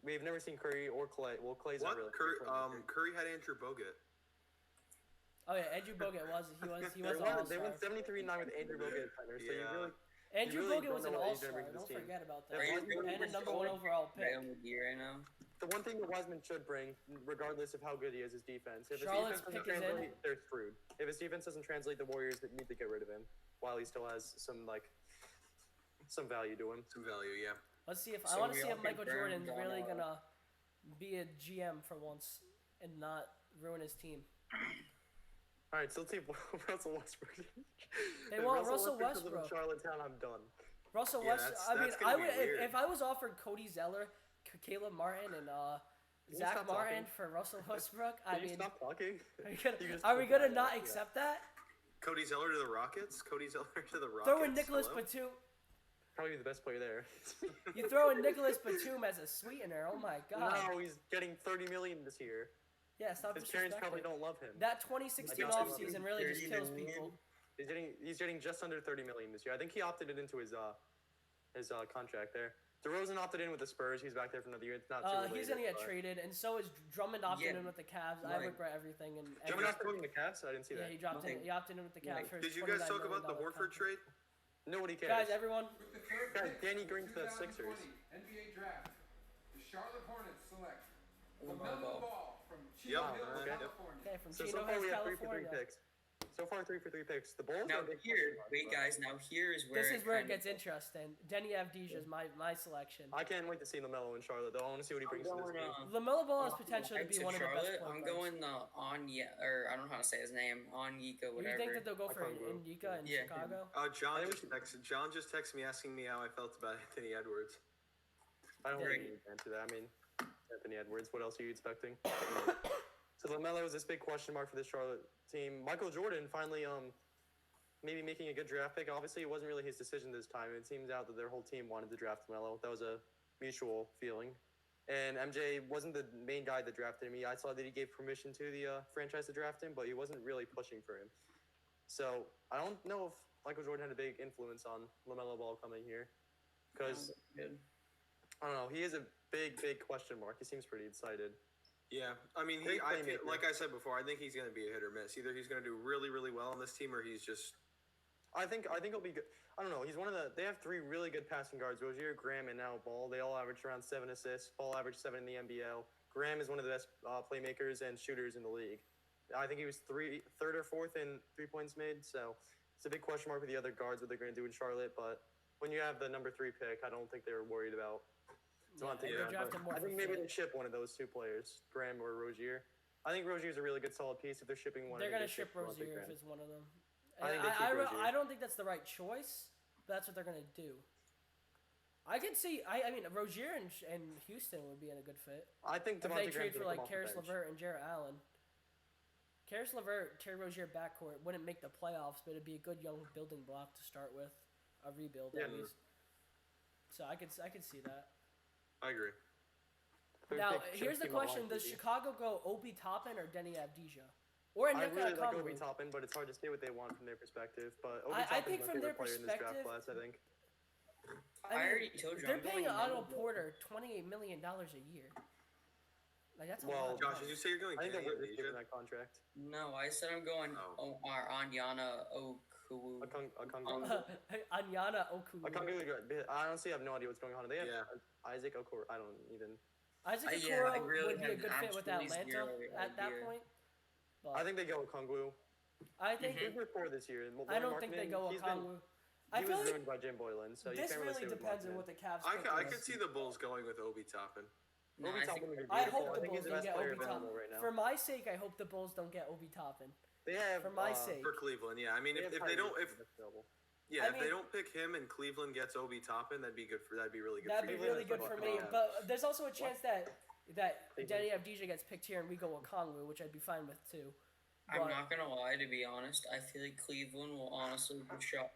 We've never seen Curry or Clay. Well, Clay's not really. What? Curry had Andrew Bogut. Oh yeah, Andrew Bogut he was an They won all-star. 73-9 with Andrew Bogut at center. So you Yeah. really. Andrew really Bogut was don't an know what he's gonna all-star. bring to this Don't team. forget about Yeah, that. Are you And a number 1 overall pick. Real McGee right now. The one thing that Wiseman should bring, regardless of how good he is defense. If his Charlotte's defense doesn't pick is in. translate, they're screwed. If his defense doesn't translate, the Warriors need to get rid of him while he still has some value to him. Some value, yeah. Let's see if I So want to we see all if Michael confirmed Jordan's on, really gonna be a GM for once and not ruin his team. All right, so let's see if Russell Westbrook. They If want Russell comes in Westbrook. Charlottetown, I'm done. Russell Yeah, Westbrook. that's- I mean, that's gonna I be would weird. if I was offered Cody Zeller, Caleb Martin, and you Zach stop Martin talking? for Russell Westbrook. I Can you mean, stop talking? You just are we put gonna that not out, yeah. accept that? Cody Zeller to the Rockets. Cody Zeller to the Rockets. Throw in Nicholas Hello? Batum. Probably the best player there. You throw in Nicholas Batum as a sweetener. Oh my god. No, he's getting $30 million this year. Yeah, stop His parents probably disrespecting. don't love him. That 2016 I don't offseason really just Dirty kills man. people. He's getting just under $30 million this year. I think he opted it into his contract there. DeRozan opted in with the Spurs. He's back there for another year. It's not too related, He's gonna get but- traded, and so is Drummond opting Yeah, in with the Cavs. I right. regret everything. And Drummond opted in the Cavs? I didn't see yeah, that. he dropped in. Nothing. He opted in with the Cavs Right. for his Did you guys $29 talk about the million Horford contract. trade? Nobody cares. Guys, everyone. With the third Guys, pick Danny in Green to the 2020 Sixers. NBA draft, the Charlotte Hornets select LaMelo LaMelo Ball. Ball from Chino Yep, Hills, okay. California. Okay, from So Chino far Hills, we have 3 for 3 California. picks. So far 3 for 3 picks. The Bulls Now are a big here, question mark, wait but guys. Now here is where This is where it kind of- gets interesting. Denny Avdija is my selection. I can't wait to see LaMelo in Charlotte, though. I want to see what he I'm brings to this going, game. LaMelo Ball has uh, potential to back be one of the best Charlotte. point I'm guards. going or I don't know how to say his name. Onyeka, whatever. You think that they'll go for Okongwu. Indika in Yeah, Chicago? John I think just texted me asking me how I felt about Anthony Edwards. I don't Right. really need to answer that. I mean, Anthony Edwards, what else are you expecting? So LaMelo is this big question mark for this Charlotte team. Michael Jordan finally maybe making a good draft pick. Obviously, it wasn't really his decision this time. It seems out that their whole team wanted to draft LaMelo. That was a mutual feeling. And MJ wasn't the main guy that drafted him. I saw that he gave permission to the franchise to draft him, but he wasn't really pushing for him. So I don't know if Michael Jordan had a big influence on LaMelo Ball coming here. Because, Good. I don't know, he is a big question mark. He seems pretty excited. Yeah, I mean, Great playmaker. like I said before, I think he's going to be a hit or miss. Either he's going to do really, really well on this team, or he's just I think he'll be good. I don't know. He's one of the. They have 3 really good passing guards: Rozier, Graham, and now Ball. They all average around 7 assists. Ball averaged 7 in the NBL. Graham is one of the best playmakers and shooters in the league. I think he was third or fourth in 3 points made. So it's a big question mark with the other guards what they're going to do in Charlotte. But when you have the number 3 pick, I don't think they were worried about. I think maybe they ship one of those 2 players, Graham or Rozier. I think Rozier's a really good solid piece. If they're shipping one, they're gonna ship Rozier if it's one of them. I don't think that's the right choice, but that's what they're gonna do. I can see. I mean, Rozier and Houston would be in a good fit. I think if they trade for like Karis LeVert and Jarrett Allen. Karis LeVert, Terry Rozier backcourt wouldn't make the playoffs, but it'd be a good young building block to start with, a rebuild at least. So I could see that. I agree. Now, here's the question. Does Chicago go Obi Toppin or Denny Avdija? Or I really like Obi Toppin, but it's hard to say what they want from their perspective. But Obi I think Toppin's from their player in this draft perspective, class, I think. I already told you. They're paying Otto Porter $28 million a year. Like, that's a lot. Josh, did you say you're going I think Denny they're Avdija? that contract. No, I said I'm going Anyana Okwu. Anyana Okwu. I honestly have no idea what's going on. They have Isaac Okoro. I don't even. Isaac Okoro would be a good fit with Atlanta at that point. I think they go Okongwu. I think he was 4 this year. I don't think they go Okongwu. He was ruined by Jim Boylan, so this you can't really depends on what the Cavs. I could see the Bulls going with Obi Toppin. No, I hope the Bulls don't get Obi Toppin. For my sake, I hope the Bulls don't get Obi Toppin. They have for my sake. For Cleveland, yeah. I mean, if they don't, if they don't pick him and Cleveland gets Obi Toppin, that'd be really good. That'd be really good for me. But there's also a chance that Denny Avdija gets picked here and we go Okongwu, which I'd be fine with too. I'm not gonna lie, to be honest. I feel like Cleveland will honestly show.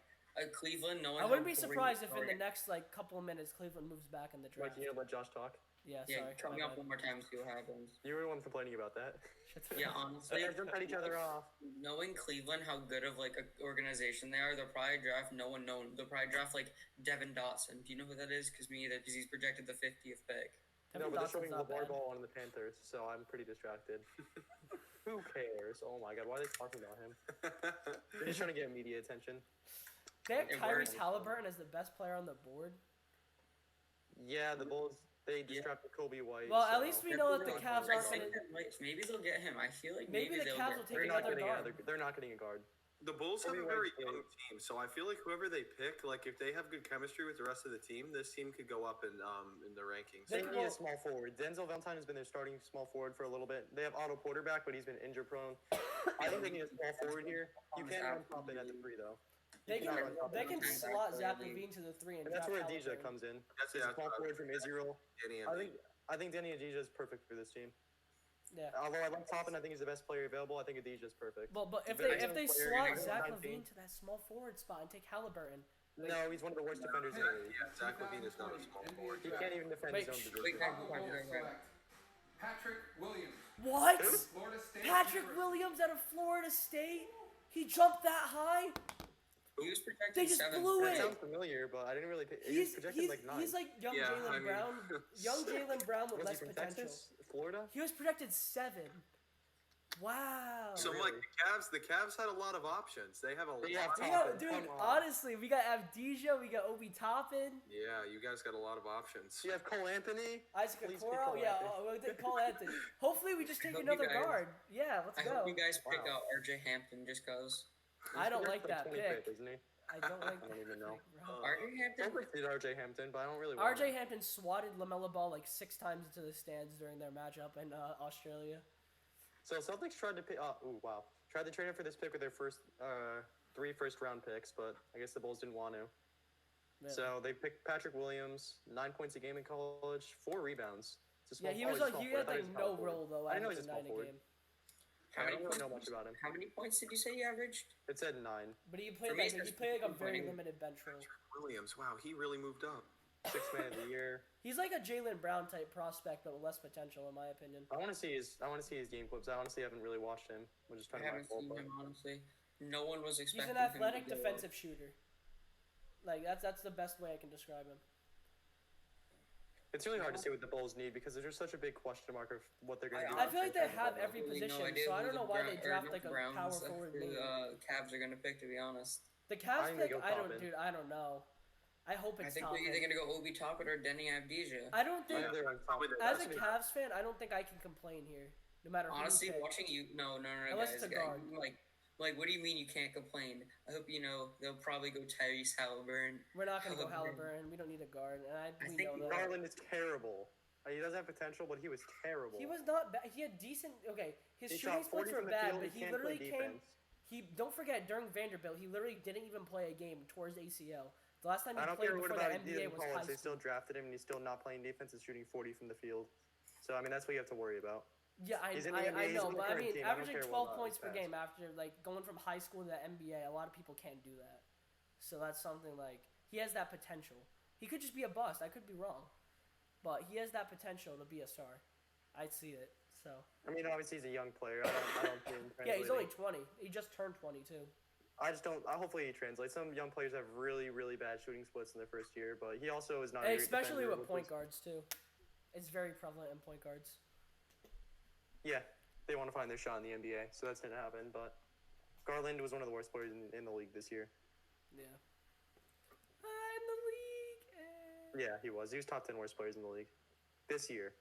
Cleveland, I wouldn't be surprised if in the next couple of minutes Cleveland moves back in the draft. Can you let Josh talk? Yeah, sorry. Try me up one more time, see what happens. You were the one complaining about that. Yeah, honestly. They're cut each other off. Knowing Cleveland, how good of an organization they are, they'll probably draft no one known. They'll probably draft Devin Dotson. Do you know who that is? Because me either. Because he's projected the 50th pick. No, but they're showing LeVar Ball on the Panthers, so I'm pretty distracted. Who cares? Oh my god, why are they talking about him? They're just trying to get media attention. They have Tyrese Halliburton as the best player on the board. Yeah, the Bulls, they just drafted Kobe White. Well, at least we know that the Cavs aren't going to... Maybe they'll get him. I feel like maybe the Cavs will take another guard. They're not getting a guard. The Bulls have a very young team, so I feel like whoever they pick, if they have good chemistry with the rest of the team, this team could go up in the rankings. They need a small forward. Denzel Valentine has been their starting small forward for a little bit. They have Otto Porter back, but he's been injury prone. I think they need a small forward here. You can't run Toppin at the 3 though. They can slot Zach LaVine to the 3 and that's where Avdija comes in. That's a small forward from Israel. I think Denny Avdija is perfect for this team. Yeah. Although I like Toppin, I think he's the best player available. I think Avdija is perfect. Well, but if they slot Zach LaVine to that small forward spot and take Halliburton. No, he's one of the worst defenders in the league. Yeah, Zach LaVine is not a small forward. He can't even defend his own position. Patrick Williams. What? Florida State Patrick Williams out of Florida State? He jumped that high? He was projected they just 7th. blew That it. sounds familiar, but I didn't really. He's projected 9. He's like young Jaylen Brown. Young Jaylen Brown with less potential. Texas? Florida? He was projected 7. Wow. So really? the Cavs had a lot of options. They have a lot. Dude, honestly, we got Avdija, we got Obi Toppin. Yeah, you guys got a lot of options. You have Cole Anthony. Isaac Okoro. Yeah, Cole Anthony. Hopefully, we just take another guard. Yeah, let's go. I hope you guys pick out RJ Hampton just cause. I don't like that pick. Isn't he? I don't like. I don't even know. RJ Hampton. I did RJ Hampton, but I don't really. Want RJ Hampton swatted LaMelo Ball 6 times into the stands during their matchup in Australia. So Celtics tried to pick. Tried to trade him for this pick with their first 3 first-round picks, but I guess the Bulls didn't want to. Really? So they picked Patrick Williams, 9 points a game in college, 4 rebounds. He had no role though. I didn't know he was a small forward. I don't really know much about him. How many points did you say he averaged? It said 9. But he played a very limited bench role. Williams, wow, he really moved up. 6th man of the year. He's like a Jaylen Brown type prospect, but with less potential, in my opinion. I want to see his game clips. I honestly haven't really watched him. I'm just trying to. I haven't seen him honestly. No one was expecting. He's an athletic defensive shooter. That's the best way I can describe him. It's really hard to say what the Bulls need because there's just such a big question mark of what they're going to do. I feel like they have every position, so I don't know why they draft a power forward. The Cavs are going to pick, to be honest. The Cavs pick, I don't know. I hope I it's think Toppin. they're either gonna go Obi Toppin or Denny Avdija. I don't think, Yeah, they're on top. Probably the as a best. Cavs fan, I don't think I can complain here. No matter who Honestly, you pick. watching you, no, Unless guys, it's a guard. like, what do you mean you can't complain? I hope you know they'll probably go Tyrese Halliburton. We're not going to go Halliburton. Halliburton. We don't need a guard, and I we think know that. Garland is terrible. He doesn't have potential, but he was terrible. He was not bad. He had decent. Okay, his He shooting shot 40 splits were from the bad, field, but he he can't play literally came. defense. He don't forget during Vanderbilt, he literally didn't even play a game towards ACL. The last time he I don't played care what before about the he did NBA in was college. high They school. still drafted him, and he's still not playing defense and shooting 40 from the field. So I mean, that's what you have to worry about. Yeah, He's in the I NBA, he's know, on the but I current mean, team, I don't averaging care 12 what points about per his game after like going from high school to the NBA, a lot of people can't do that. So that's something like he has that potential. He could just be a bust. I could be wrong, but he has that potential to be a star. I see it. So I mean, obviously he's a young player. I don't see him yeah, he's only translating. 20. He just turned 22. I just don't. Hopefully he translates. Some young players have really, really bad shooting splits in their first year, but he also is not. a great Especially defender, with point guards too. It's very prevalent in point guards. Yeah, they want to find their shot in the NBA, so that's gonna happen. But Garland was one of the worst players in the league this year. Yeah. I'm the league. Yeah, he was. He was top 10 worst players in the league this year.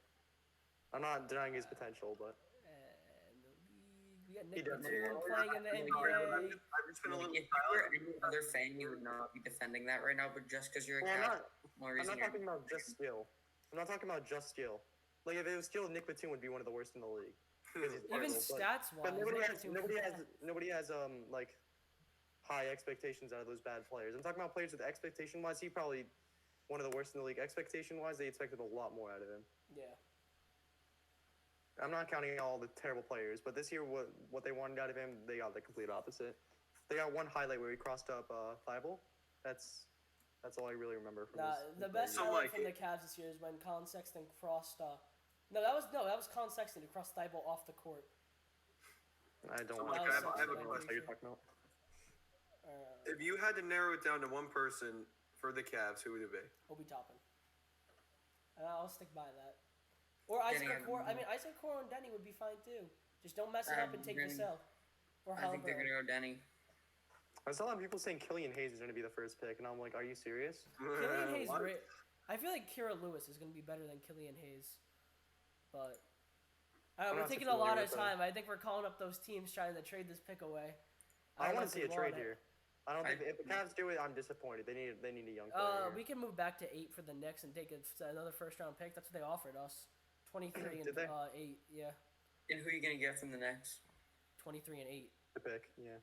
I'm not denying his potential, but And the league. We got He Nick definitely Batum was. playing in the I've NBA. just been a little If you were any other fan, you would not be defending that right now. But just because you're a well, Cavs, more I'm reason not you're. talking about just skill. I'm not talking about just skill. Like if it was skill, Nick Batum would be one of the worst in the league. 'Cause he's Even terrible, stats wise, But nobody has like high expectations out of those bad players. I'm talking about players with expectation wise. He probably one of the worst in the league. Expectation wise, they expected a lot more out of him. Yeah. I'm not counting all the terrible players, but this year what they wanted out of him, they got the complete opposite. They got one highlight where he crossed up Thibault. That's all I really remember from The his best So, highlight like, from the Cavs this year is when Colin Sexton crossed. That was Colin Sexton who crossed Thibault off the court. I don't So, want like, to. I have a what question. you're talking about. If you had to narrow it down to one person for the Cavs, who would it be? Obi Toppin. And I'll stick by that. Or Isaac Denny Okoro. I Avdija. mean, Isaac Okoro and Denny would be fine too. Just don't mess it up and take Denny. the sell. Or I think they're Halliburton. gonna go Denny. I saw a lot of people saying Killian Hayes is going to be the first pick, and I'm like, are you serious? Killian Hayes, What? I feel like Kira Lewis is going to be better than Killian Hayes. But I'm we're not so taking a lot familiar of with time. I think we're calling up those teams trying to trade this pick away. I don't want to think see a they trade want it. here. I don't think if the Cavs do it, I'm disappointed. They need a young player. here. We can move back to 8 for the Knicks and take another first round pick. That's what they offered us. 23 Did and they? 8. Yeah, And who are you gonna get from the next? 23 and 8. The pick, yeah.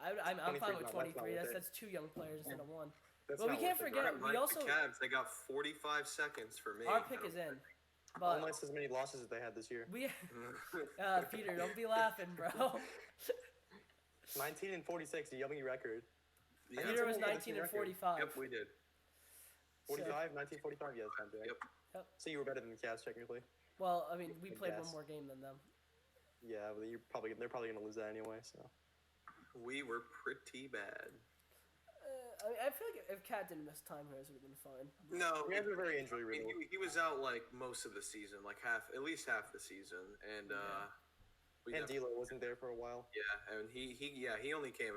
I'm 23 fine is with not 23. worth it. That's 2 young players instead of 1. That's Well, we not can't worth it, forget- bro. we also- the Cavs, they got 45 seconds for me. Our pick is in. But Almost as many losses as they had this year. we, Peter, don't be laughing, bro. 19 and 46, a yummy record. Yeah. Peter was That's a 19 and record. 45. Yep, we did. 45, 1945, yeah, that's not bad. Yep. Yep. So you were better than the Cavs technically. Well, I mean, we Good played one guess. more game than them. Yeah, but they're probably gonna lose that anyway. So We were pretty bad. I feel like if Cat didn't miss time here, it would have been fine. No, we guys were very injury I mean, riddled. he was out like most of the season, like at least half the season, and we And got- D'Lo wasn't there for a while. yeah, and he only came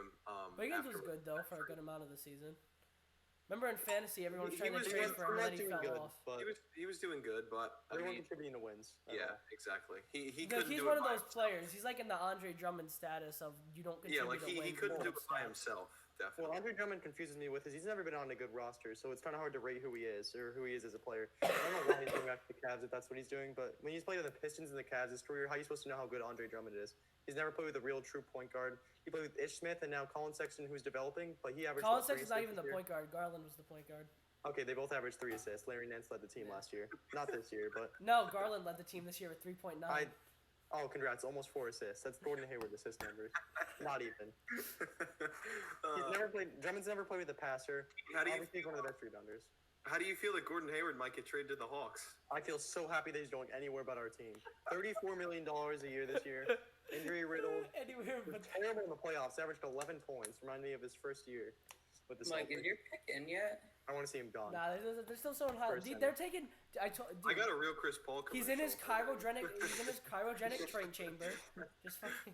Wiggins was afterward. good though for a good amount of the season. Remember in fantasy, everyone was He trying to was- trade he for him, and then he doing fell good, off. but He was doing good, but I everyone mean, contributing to wins. I don't yeah, know. exactly. He He's couldn't do one it of by those himself. players. He's like in the Andre Drummond status of you don't Yeah, contribute like to he wins, couldn't you do don't it by stats. himself. Well, Definitely. Andre Drummond confuses me with he's never been on a good roster, so it's kind of hard to rate who he is or who he is as a player. I don't know why he's going back to the Cavs if that's what he's doing, but when he's played with the Pistons and the Cavs his career, how are you supposed to know how good Andre Drummond is? He's never played with a real true point guard. He played with Ish Smith and now Colin Sexton, who's developing, but he averaged. Colin what, 3 Sexton's not assists even the this year? point guard. Garland was the point guard. Okay, they both averaged 3 assists. Larry Nance led the team last year, not this year, but No, Garland led the team this year with 3.9. Oh, congrats! Almost 4 assists. That's Gordon Hayward assist numbers. Not even. He's never played. Drummond's never played with a passer. How do you Obviously, he's one of the best rebounders. How do you feel that Gordon Hayward might get traded to the Hawks? I feel so happy that he's going anywhere but our team. $34 million a year this year. Injury riddled. Anywhere He but was terrible in the playoffs. Averaged 11 points. Reminded me of his first year with the Mike, is Celtics. your pick in yet? I want to see him gone. nah, they're still so high. First They're taking. I got a real Chris Paul commercial. He's in his cryogenic. He's in his cryogenic train chamber. Just fucking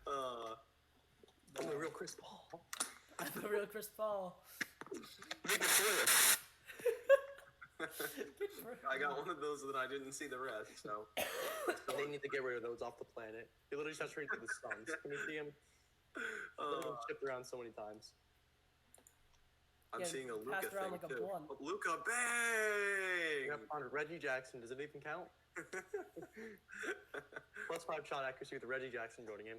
I'm the real Chris Paul. the real Chris Paul. Make the flip. I got one of those that I didn't see the rest, so. So they need to get rid of those off the planet. He literally just straight to the suns. Can you see him? Shipped around so many times. I'm seeing a Luka passed around thing like a too. blunt. Luka, bang! Yep, on Reggie Jackson. Does it even count? +5 shot accuracy with Reggie Jackson going in.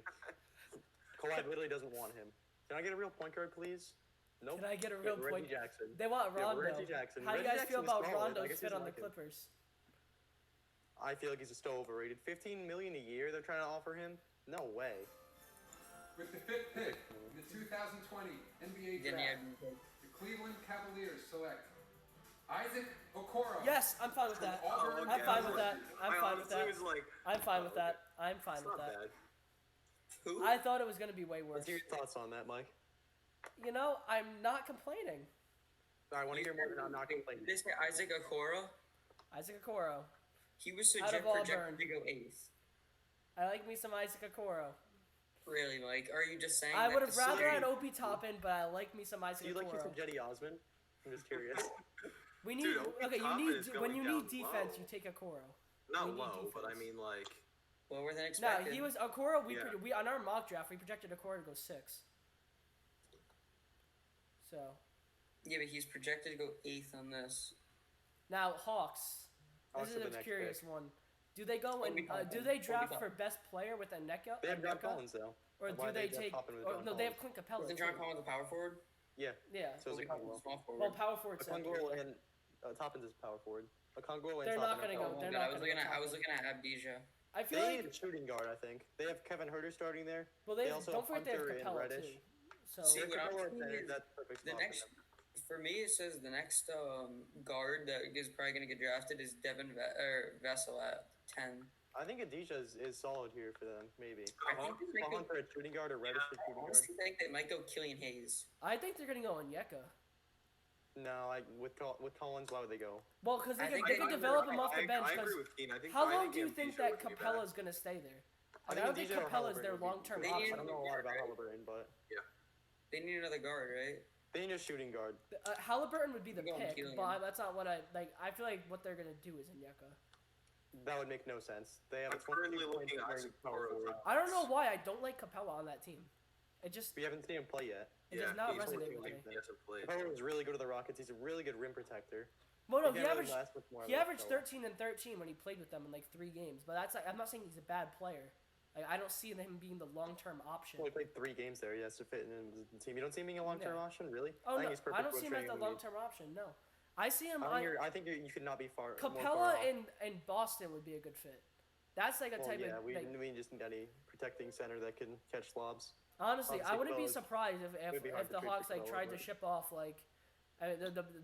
Kawhi literally doesn't want him. Can I get a real point guard, please? Nope. Can I get a real Reggie point? Jackson. They want Yeah, Rondo. Reggie Jackson. How do you Reggie guys feel Jackson about is solid. I Rondo's guess fit he's on the like him. Clippers? I feel like he's still overrated. $15 million a year they're trying to offer him? No way. With the fifth pick in the 2020 NBA Then he draft, had the Cleveland Cavaliers select Isaac Okoro. Yes, I'm fine with that. Oh, I'm okay. fine with that. I'm I fine with honestly that. was like, I'm fine with okay. that. I'm fine it's with not that. bad. who? I thought it was gonna be way worse. What's your thoughts on that, Mike? You know, I'm not complaining. I want to hear more than I'm not complaining. Did they say Isaac Okoro? Isaac Okoro. He was Out of projected Auburn. to go 8th. I like me some Isaac Okoro. Really, Mike? Are you just saying I that would have to rather say- had Opie Toppin, but I like me some Isaac Do you like Okoro. some Jetty Osman? I'm just curious. We need Dude, Opie okay. You Toppin need is when going you down need defense, low. you take Okoro. Not We need low, but I defense. mean like. lower than No, expected? he was Okoro. We Yeah. we on our mock draft we projected Okoro to go 6. So Yeah, but he's projected to go 8th on this. now Hawks. Hawks This are is the a next curious pick. one. Do they go and Obi do Toppin. they Obi draft Toppin. for best player with Aneka? They have John Aneka? Collins, though. Or And do why they Jeff take? Toppin with Or, John no, they have Collins? Clint Capella. Wasn't John too. Collins a power forward? Yeah. Yeah. So is Obi it Toppin's a Congo. small forward. Well, power forward. center. Congo and Toppins is power forward. Congo and They're not Toppin gonna are go- power they're But not I was gonna looking go at I was Toppin. looking at Abdija. I feel They like need a shooting guard, I think. They have Kevin Herter starting there. well they they also don't forget they have Hunter and Capella Reddish. too. So See, what I'm Capella thinking center, is that's perfect The spot for next, them. for me, it says the next guard that is probably going to get drafted is Devin Vessel at 10. I think Adisha is solid here for them, maybe. I think they might go, Hunter at shooting guard or Reddish at I shooting guard. honestly think they might go Killian Hayes. I think they're gonna go Onyeka. No, like with Collins, why would they go? Well, because I they think could they- develop him off the bench. I 'cause agree with Keen. I think. how I long do you think Amnesia that would be Capella's gonna stay there? I I think don't think Adisha or Capella's their Halliburton would be- long-term They I option. don't know a lot about Halliburton, but They need another guard, right? they need a shooting guard. Halliburton would be the I'm going pick, Keelan. but that's not what I like. I feel like what they're gonna do is Onyeka. That would make no sense. They have I'm a 22 currently point looking at guard Isaac power Okoro. forward. I don't know why I don't like Capella on that team. It just We haven't seen him play yet. It does not he's resonate looking with like me. he hasn't played. Capella was really good to the Rockets. He's a really good rim protector. well, no, He he can't really averaged last much more he than averaged Capella. 13 and 13 when he played with them in like 3 games. But that's like, I'm not saying he's a bad player. Like I don't see him being the long-term option. Well, he played 3 games there. He has to fit in the team. You don't see him being a long-term Yeah. option, really? Oh I think no, he's perfect I don't for see him as training the in the league. long-term option. No, I see him. I think you could not be far. more far Capella off. in Boston would be a good fit. That's like a Well, type yeah, of. we Like, just need any protecting center that can catch lobs. honestly, I obviously wouldn't be Capella's- surprised it'd be hard if to the trade Hawks like Capella, tried to but- ship off like.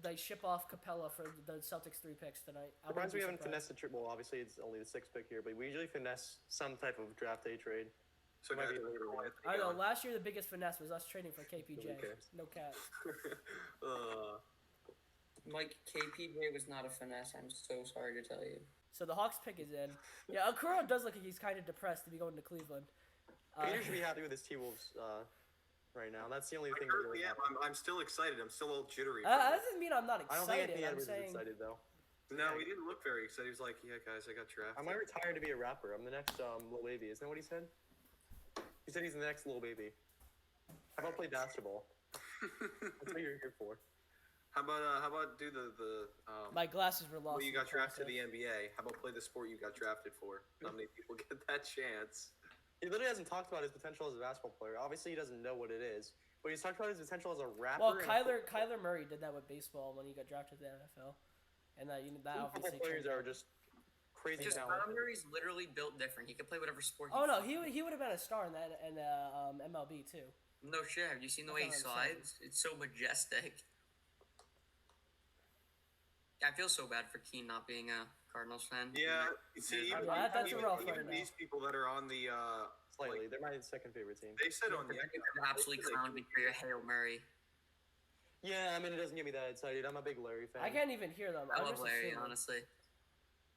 They ship off Capella for the Celtics 3 picks tonight. I wouldn't Surprised we be haven't surprised. finessed the triple. Obviously, it's only the 6th pick here, but we usually finesse some type of draft day trade. So Might guys, be a later one. I know. Last year, the biggest finesse was us trading for KPJ. Who cares? No cap. Mike, KPJ was not a finesse. I'm so sorry to tell you. So the Hawks pick is in. Yeah, Okoro does look like he's kind of depressed to be going to Cleveland. Peter should be happy with his T-Wolves right now. That's the only I thing. that currently really am. matters. I'm still excited. I'm still a little jittery. That doesn't mean I'm not I don't think excited. Anthony I'm Edwards is saying excited though. No, he didn't look very excited. He was like, "Yeah, guys, I got drafted." I might retire to be a rapper. I'm the next Lil Baby. Isn't that what he said? He said he's the next Lil Baby. How about play basketball? That's what you're here for. How about do the my glasses were lost. well, you in got drafted to process. the NBA. How about play the sport you got drafted for? Not many people get that chance. He literally hasn't talked about his potential as a basketball player. Obviously, he doesn't know what it is, but he's talked about his potential as a rapper. Well, and a Kyler Murray did that with baseball when he got drafted to the NFL, and that football obviously. players changed are it. just crazy Just talented. Murray's literally built different. He could play whatever sport. Oh no, he would have been a star in that in MLB too. No shit. Have you seen the way he That's what I'm saying. slides? It's so majestic. I feel so bad for Keen not being a Cardinals fan. Yeah, see, Yeah, even, that's even, rough even right now. these people that are on the Slightly, they're my second favorite team. they said on the You've absolutely clowned me for your Hail Murray. Yeah, I mean it doesn't get me that excited. I'm a big Larry fan. I can't even hear them. I I'm love just Larry, assuming. honestly.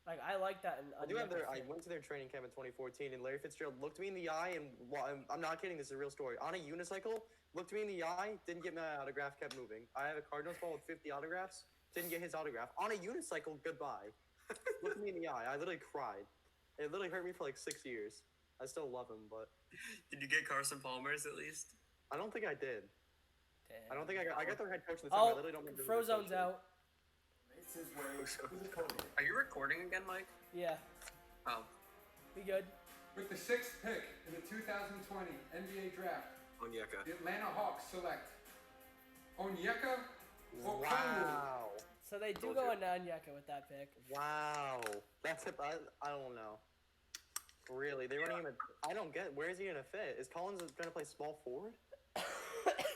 Like I like that. I do have I went to their training camp in 2014, and Larry Fitzgerald looked me in the eye, and I'm not kidding. This is a real story. On a unicycle, looked me in the eye, didn't get my autograph, kept moving. I have a Cardinals ball with 50 autographs, didn't get his autograph. On a unicycle, goodbye. Looked me in the eye. I literally cried. It literally hurt me for like 6 years. I still love him, but Did you get Carson Palmer's at least? I don't think I did. Damn. I don't think I got their head coach at the time. I Oh, literally don't remember. who the Frozone's coach is. out. It's his way. Are you recording again, Mike? Yeah, Oh. we good. With the 6th pick in the 2020 NBA Draft, Onyeka. the Atlanta Hawks select Onyeka Okongwu. Wow. So they do Told go you. on Onyeka with that pick. Wow. That's it. I don't know. Really, they weren't even. I don't get. Where is he gonna fit? Is Collins gonna play small forward?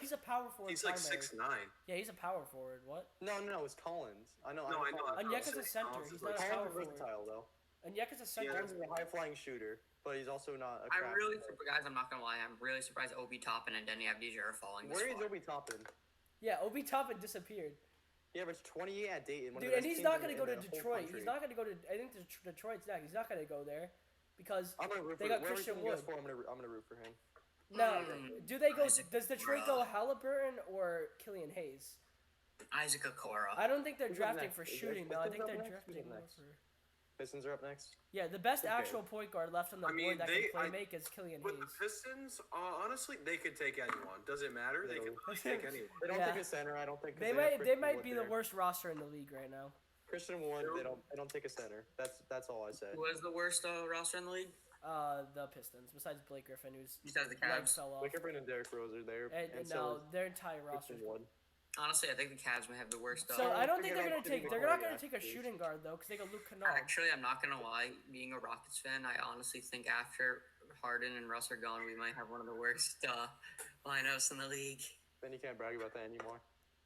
He's a power forward. He's like primary. 6'9". Yeah, he's a power forward. What? No, it's Collins. I know. No, I know. Onyeka's a center. Collins He's is not like a power Collins is forward. versatile though. Onyeka's a center. Collins is a high flying shooter, but he's also not a. I'm crafty really player. surprised, guys. I'm not gonna lie. I'm really surprised Obi Toppin and Denny Avdija are falling this Where is far. Obi Toppin? Yeah, Obi Toppin disappeared. He averaged 28 at Dayton. One Dude, of the and best he's teams not in gonna the- go to in the whole Detroit. country. He's not gonna go to. I think Detroit's next. He's not gonna go there because I'm gonna root they for got wherever Christian he goes Wood. for, I'm gonna root for him. No, do they go? Isaac Does Detroit go Halliburton or Killian Hayes? Isaac Okoro. I don't think they're Who's up drafting next? for Is there shooting though. I think Pistons they're up next? Who's drafting up more next? for. Pistons are up next. Yeah, the best Okay. actual point guard left on the I mean, board that they- can play make is Killian With the Hayes. Pistons, honestly, they could take anyone. Doesn't matter. They could Literally. take anyone. They don't Yeah. take a center. I don't think. 'cause They have might Christian might Wood be the there. worst roster in the league right now. Christian Wood. They don't take a center. That's all I said. Who has the worst roster in the league? The Pistons, besides Blake Griffin, who's Besides the legs Cavs. fell off. Blake Griffin and Derrick Rose are there, And so no, is their entire roster. Christian Wood. Honestly, I think the Cavs may have the worst. So I don't think Forget they're gonna about take. Jimmy They're Butler, not gonna yeah, take a please. shooting guard though, because they got Luke Kennard. Actually, I'm not gonna lie. Being a Rockets fan, I honestly think after Harden and Russ are gone, we might have one of the worst lineups in the league. Then you can't brag about that anymore.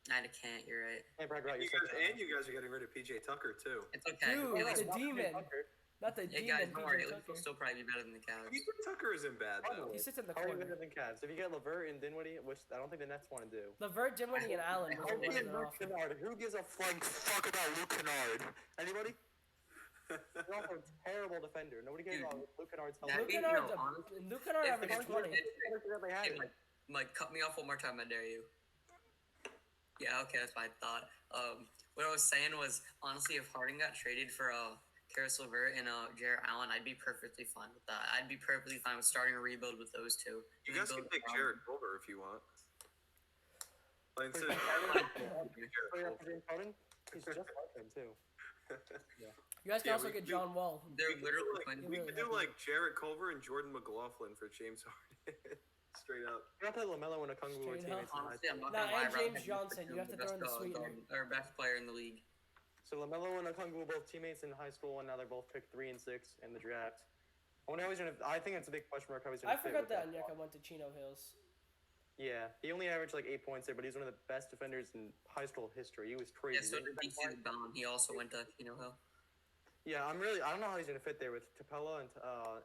I can't. You're right. Can't brag about And yourself. you guys are getting rid of PJ Tucker too. It's okay. Dude, At least- the demon, not the Hey demon. guys, don't worry. PJ At least we'll Tucker. still probably be better than the Cavs. PJ Tucker isn't bad though. He sits in the Probably corner. better than Cavs. If you get Levert and Dinwiddie, which I don't think the Nets want to do. Levert, Dinwiddie, and Allen was How the ones is that Luke off. Kennard? Who gives a fuck about Luke Kennard? Anybody? He's also a terrible defender. Nobody cares Dude, about Luke Kennard's that help. Luke being, Kennard's honestly, Luke Kennard if averaged the 20. They had Hey, him. Mike, cut me off one more time. I dare you. Yeah, okay, that's my thought. What I was saying was, honestly, if Harden got traded for Karis LeVert and Jarrett Allen, I'd be perfectly fine with that. I'd be perfectly fine with starting a rebuild with those two. You guys can Rebuild take around- Jared Culver if you want. Like, instead of Oh, yeah, for James Harden? He's just like him, too. You guys can Yeah, also we get do- John Wall. They're We could literally do like, playing- we really could do happy. like Jarrett Culver and Jordan McLaughlin for James Harden. Straight up. You gotta play LaMelo and Okongwu were Straight teammates in high Honestly, I'm school. not Nah, gonna lie. and Rob James Henry Johnson, is you have to throw in the sweetener. Or best player in the league. So LaMelo and Okongwu were both teammates in high school, and now they're both picked 3 and 6 in the draft. I wonder how he's gonna. I think it's a big question mark how he's gonna. I fit forgot with that Onyeka went to Chino Hills. Yeah, he only averaged like 8 points there, but he's one of the best defenders in high school history. He was crazy. Yeah, so did DC Don. He also went to Hill. Yeah, I don't know how he's gonna fit there with Capella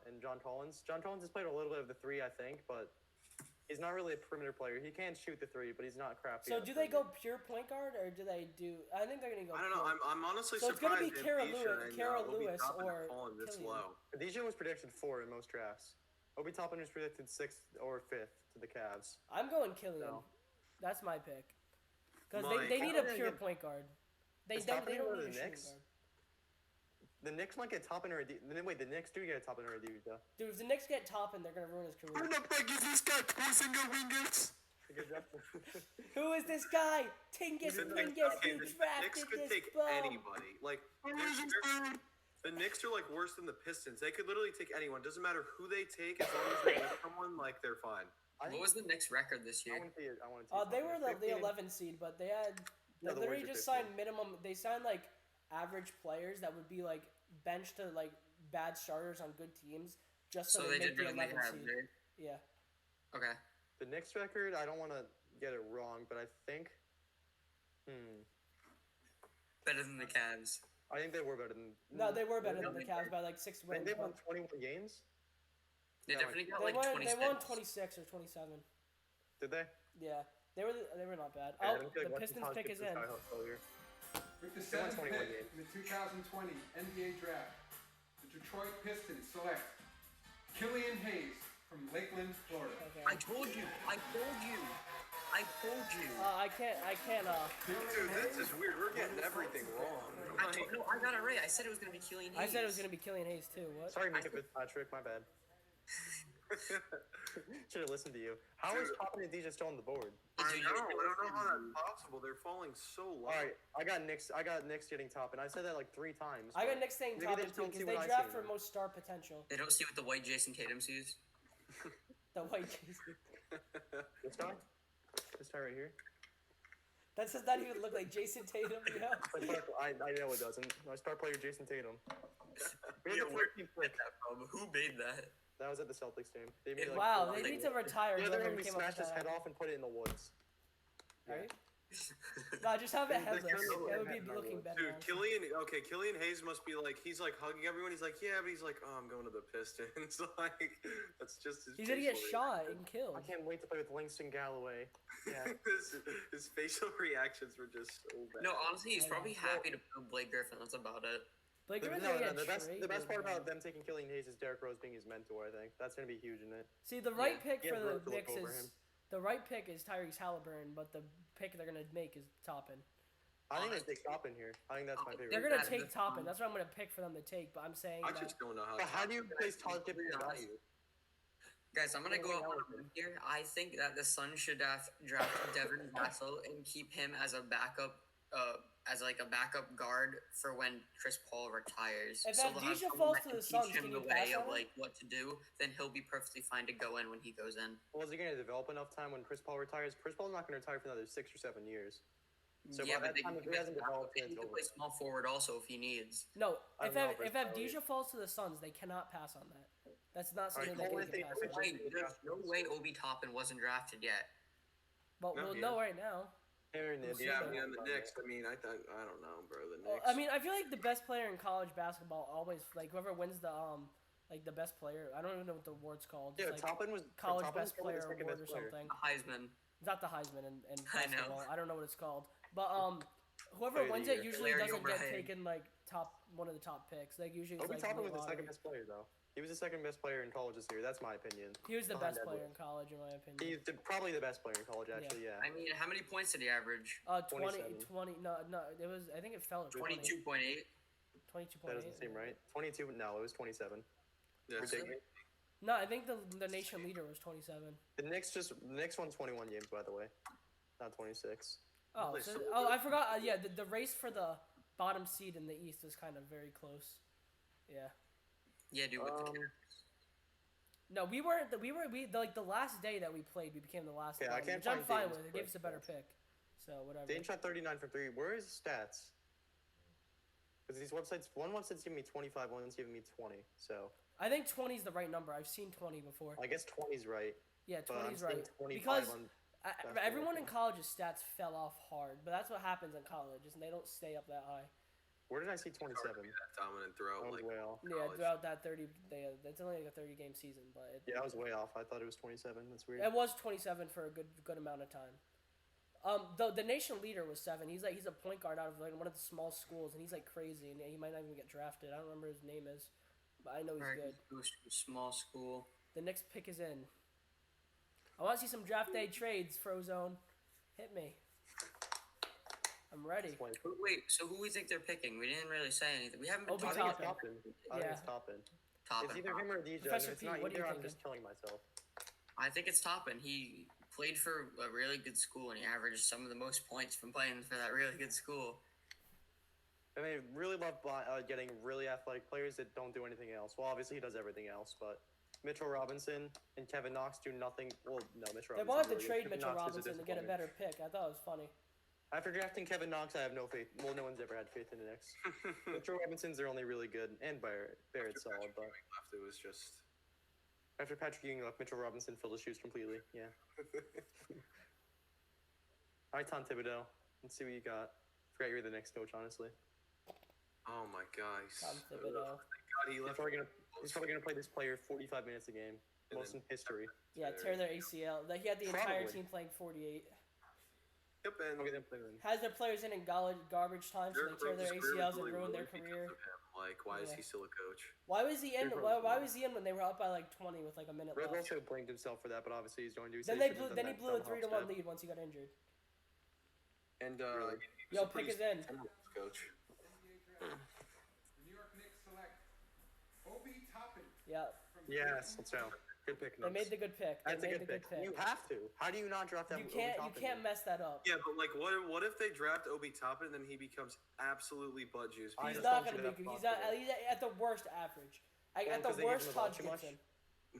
and John Collins. John Collins has played a little bit of the 3, I think, but he's not really a perimeter player. He can shoot the 3, but he's not crafty. So on the do they go perimeter. pure point guard or do they do? I think they're gonna go. I don't know. pure. I'm honestly So it's gonna surprised be if Kara Bisha Lewis- and, Kara Obi Lewis Toppin or have fallen this Killian. low. DJ was predicted 4 in most drafts. Obi Toppin was predicted 6th or 5th to the Cavs. I'm going Killian. No. That's my pick. Because Mike, they need a I'm pure gonna point guard. They Is don't. Toppin They don't going to need a the shooting Knicks? guard. The Knicks might get Toppin or wait, the Knicks do get Toppin or Adidas. Dude, if the Knicks get Toppin, they're gonna ruin his career. the fuck is this guy posting your wingers? Good job. Who is this guy? Tingus The Knicks- Pingus, okay, you the Knicks drafted could this take bum. anybody. Like the Knicks are like worse than the Pistons. They could literally take anyone. Doesn't matter who they take, as long as they get someone, like they're fine. What was the Knicks record this I year? want to see it. I want to see They were the 15. 11 seed, but they had they No, the literally Warriors are just 15. signed minimum. They signed like average players that would be like benched to like bad starters on good teams, just so, So they they make did the better than they 11 have, seed. right? Yeah. Okay. The Knicks record, I don't want to get it wrong, but I think, Better than the Cavs. I think they were better than. No, they were better than No, the they Cavs were. by like 6 I wins. think they won but 21 games. They No, definitely got They like won. 26. They won 26 or 27. Did they? Yeah, they were not bad. Yeah, I Oh, don't feel the like Pistons Washington pick is Pistons in. got hurt earlier. With the They won 7th 21 pick games. in the 2020 NBA Draft, the Detroit Pistons select Killian Hayes from Lakeland, Florida. Okay. I told you. I told you. I can't. Dude, this is weird. We're getting everything wrong. No, I got it right. I said it was gonna be Killian Hayes. I said it was gonna be Killian Hayes too. What? Sorry, Mika Fitzpatrick. My bad. Should have listened to you. How is Toppin and DJ still on the board? I don't know how that's possible. They're falling so low. All right, I got Knicks getting Toppin. I said that like 3 times. I got but Nick saying maybe top they too just don't because see they what I draft see for now. most star potential. They don't see what the white Jason Tatum sees. The white Jason. This guy? This guy right here? That does not even look like Jason Tatum. Yeah. I know it doesn't. My star player, Jason Tatum. We Yeah, had the where 13th did you pick. get that from? Who made that? That was at the Celtics game. They made, like, Wow, four they games. need to retire. Yeah, they're whoever gonna came up smash with his that. head off and put it in the woods. Right? No, just have it headless. They're It would be headless. looking better. Dude, honestly. Killian Hayes must be like, he's like hugging everyone. He's like, yeah, but he's like, oh, I'm going to the Pistons. Like, that's just his He's gonna get facial shot and killed. I can't wait to play with Langston Galloway. Yeah. his facial reactions were just so bad. No, honestly, he's I probably know. happy to put Blake Griffin. That's about it. Blake Griffin's No, gonna no, get the best part traded, about them taking Killian Hayes is Derrick Rose being his mentor, I think. That's going to be huge in it. See, the right Yeah. pick Yeah, for the Rose will look Knicks over is him. the right pick is Tyrese Halliburton, but the pick they're gonna make is Toppin. I think they take Toppin here. I think that's my favorite. They're gonna That's take the- Toppin. That's what I'm gonna pick for them to take. But I'm saying I that just don't know how. But how do you place Todd Gibson value? Guys, I'm gonna What go do up we on know a with limb here. I think that the Suns should draft Devin Vassell and keep him as a backup, as like a backup guard for when Chris Paul retires. If they'll have Avdija someone falls that to can the teach Suns, him can the you pass way on of him? like what to do, then he'll be perfectly fine to go in when he goes in. Well, is he going to develop enough time when Chris Paul retires? Chris Paul's not going to retire for another 6 or 7 years. So yeah, by but that time, if he hasn't developed, he then it's can over. play small forward also if he needs. no. I If don't know if if it's Avdija falls to the Suns, they cannot pass on that. That's not something Alright, they Cole, can I pass think- on. There's no way Obi Toppin wasn't drafted yet. But No, we'll yeah. know right now. Aaron, We'll see Yeah, that. I mean, on the Knicks. I mean, I don't know, bro. The Well, Knicks. I mean, I feel like the best player in college basketball always like whoever wins the like the best player. I don't even know what the award's called. Yeah, It's like Toppin was college Toppin was best probably player the second award or best player. something. Heisman. It's not the Heisman in I know. basketball. I don't know what it's called. But whoever Player of the wins it year. usually Larry doesn't get O'Brien. taken like one of the top picks. Like usually it's Obi like Toppin late was the second lottery. best player, though. He was the second best player in college this year. That's my opinion. He was the behind best player Edwards. in college, in my opinion. He's probably the best player in college, actually. Yeah. I mean, how many points did he average? 20, 27. no, it was. I think it fell to 22.8. 22.8. That doesn't seem right. 22? No, it was 27. Yeah, so- Ridiculous. No, I think the nation leader was 27. The Knicks won 21 games, by the way, not 26. Oh, Wait, so, so- I forgot. Yeah, the race for the bottom seed in the East is kind of very close. Yeah. Yeah, dude. With the No, we weren't. Like the last day that we played, we became the last. Okay, I one, can't which I'm find fine Dane's with. It gave us a better first pick. So whatever. Dane shot 39 from 3. Where is his stats? Because these websites, one website's giving me 25, one's giving me 20. So I think 20 is the right number. I've seen 20 before. I guess 20's right. Yeah, But 20 I'm is seeing right 25 because on. everyone in college's stats fell off hard. But that's what happens in college, is they don't stay up that high. Where did I see 27? that dominant throughout I was like way off. Yeah, college. throughout that 30, it's only like a 30-game season, but Yeah, I was way off. I thought it was 27. That's weird. it was 27 for a good amount of time. The nation leader was 7. He's a point guard out of like one of the small schools, and he's like crazy, and he might not even get drafted. I don't remember his name is, but I know he's good. Small school. The next pick is in. I want to see some draft day trades, Frozone. Hit me. I'm ready. Wait, Wait, so who we think they're picking? We didn't really say anything. We haven't been Obi I talking think it's Toppin. Toppin. I think it's Yeah. Toppin. Toppin. It's either him or DJ. Professor If it's P, not what are you either, I'm thinking? just killing myself. I think it's Toppin. He played for a really good school, and he averaged some of the most points from playing for that really good school. And they really love getting really athletic players that don't do anything else. Well, obviously he does everything else, but Mitchell Robinson and Kevin Knox do nothing. Well, no, Mitchell They Robinson. wanted to really trade good. Mitchell Knox is a Robinson to get a disappointment. better pick. I thought it was funny. After drafting Kevin Knox, I have no faith. Well, no one's ever had faith in the Knicks. Mitchell Robinson's their only really good, and Barrett's solid, but left, it was just. after Patrick Ewing left, Mitchell Robinson filled his shoes completely. Yeah. All right, Tom Thibodeau. Let's see what you got. Forgot you were the next coach, honestly. Oh my gosh. Tom Thibodeau. God, he He's left. probably gonna play this player 45 minutes a game, most in history. Yeah, tear their ACL. He had the entire Probably. team playing 48. Yep, and I'll get them playing. Has their players in garbage time, so they tear their ACLs and ruin their career. Like, why is Yeah. he still a coach? Why was he in? They're Why probably- was he in when they were up by like 20 with like a minute Red left? also blamed himself for that, but obviously he's going to. Then he blew a 3-1 lead once he got injured. And Really? he was Yo, a pick pretty his end. talented coach. NBA draft. The New York Knicks select Obi Toppin Yeah, from Yes, let's go. Good pick. they made the good pick. They That's a made good the pick. good pick. You have to. How do you not draft that? You can't mess that up. Yeah, but like, what if they draft Obi Toppin and then he becomes absolutely butt juice? I He's just not don't gonna see be that good. He's possible. at the worst average. Well, At because the they give worst, him the ball Todd too much? Gibson.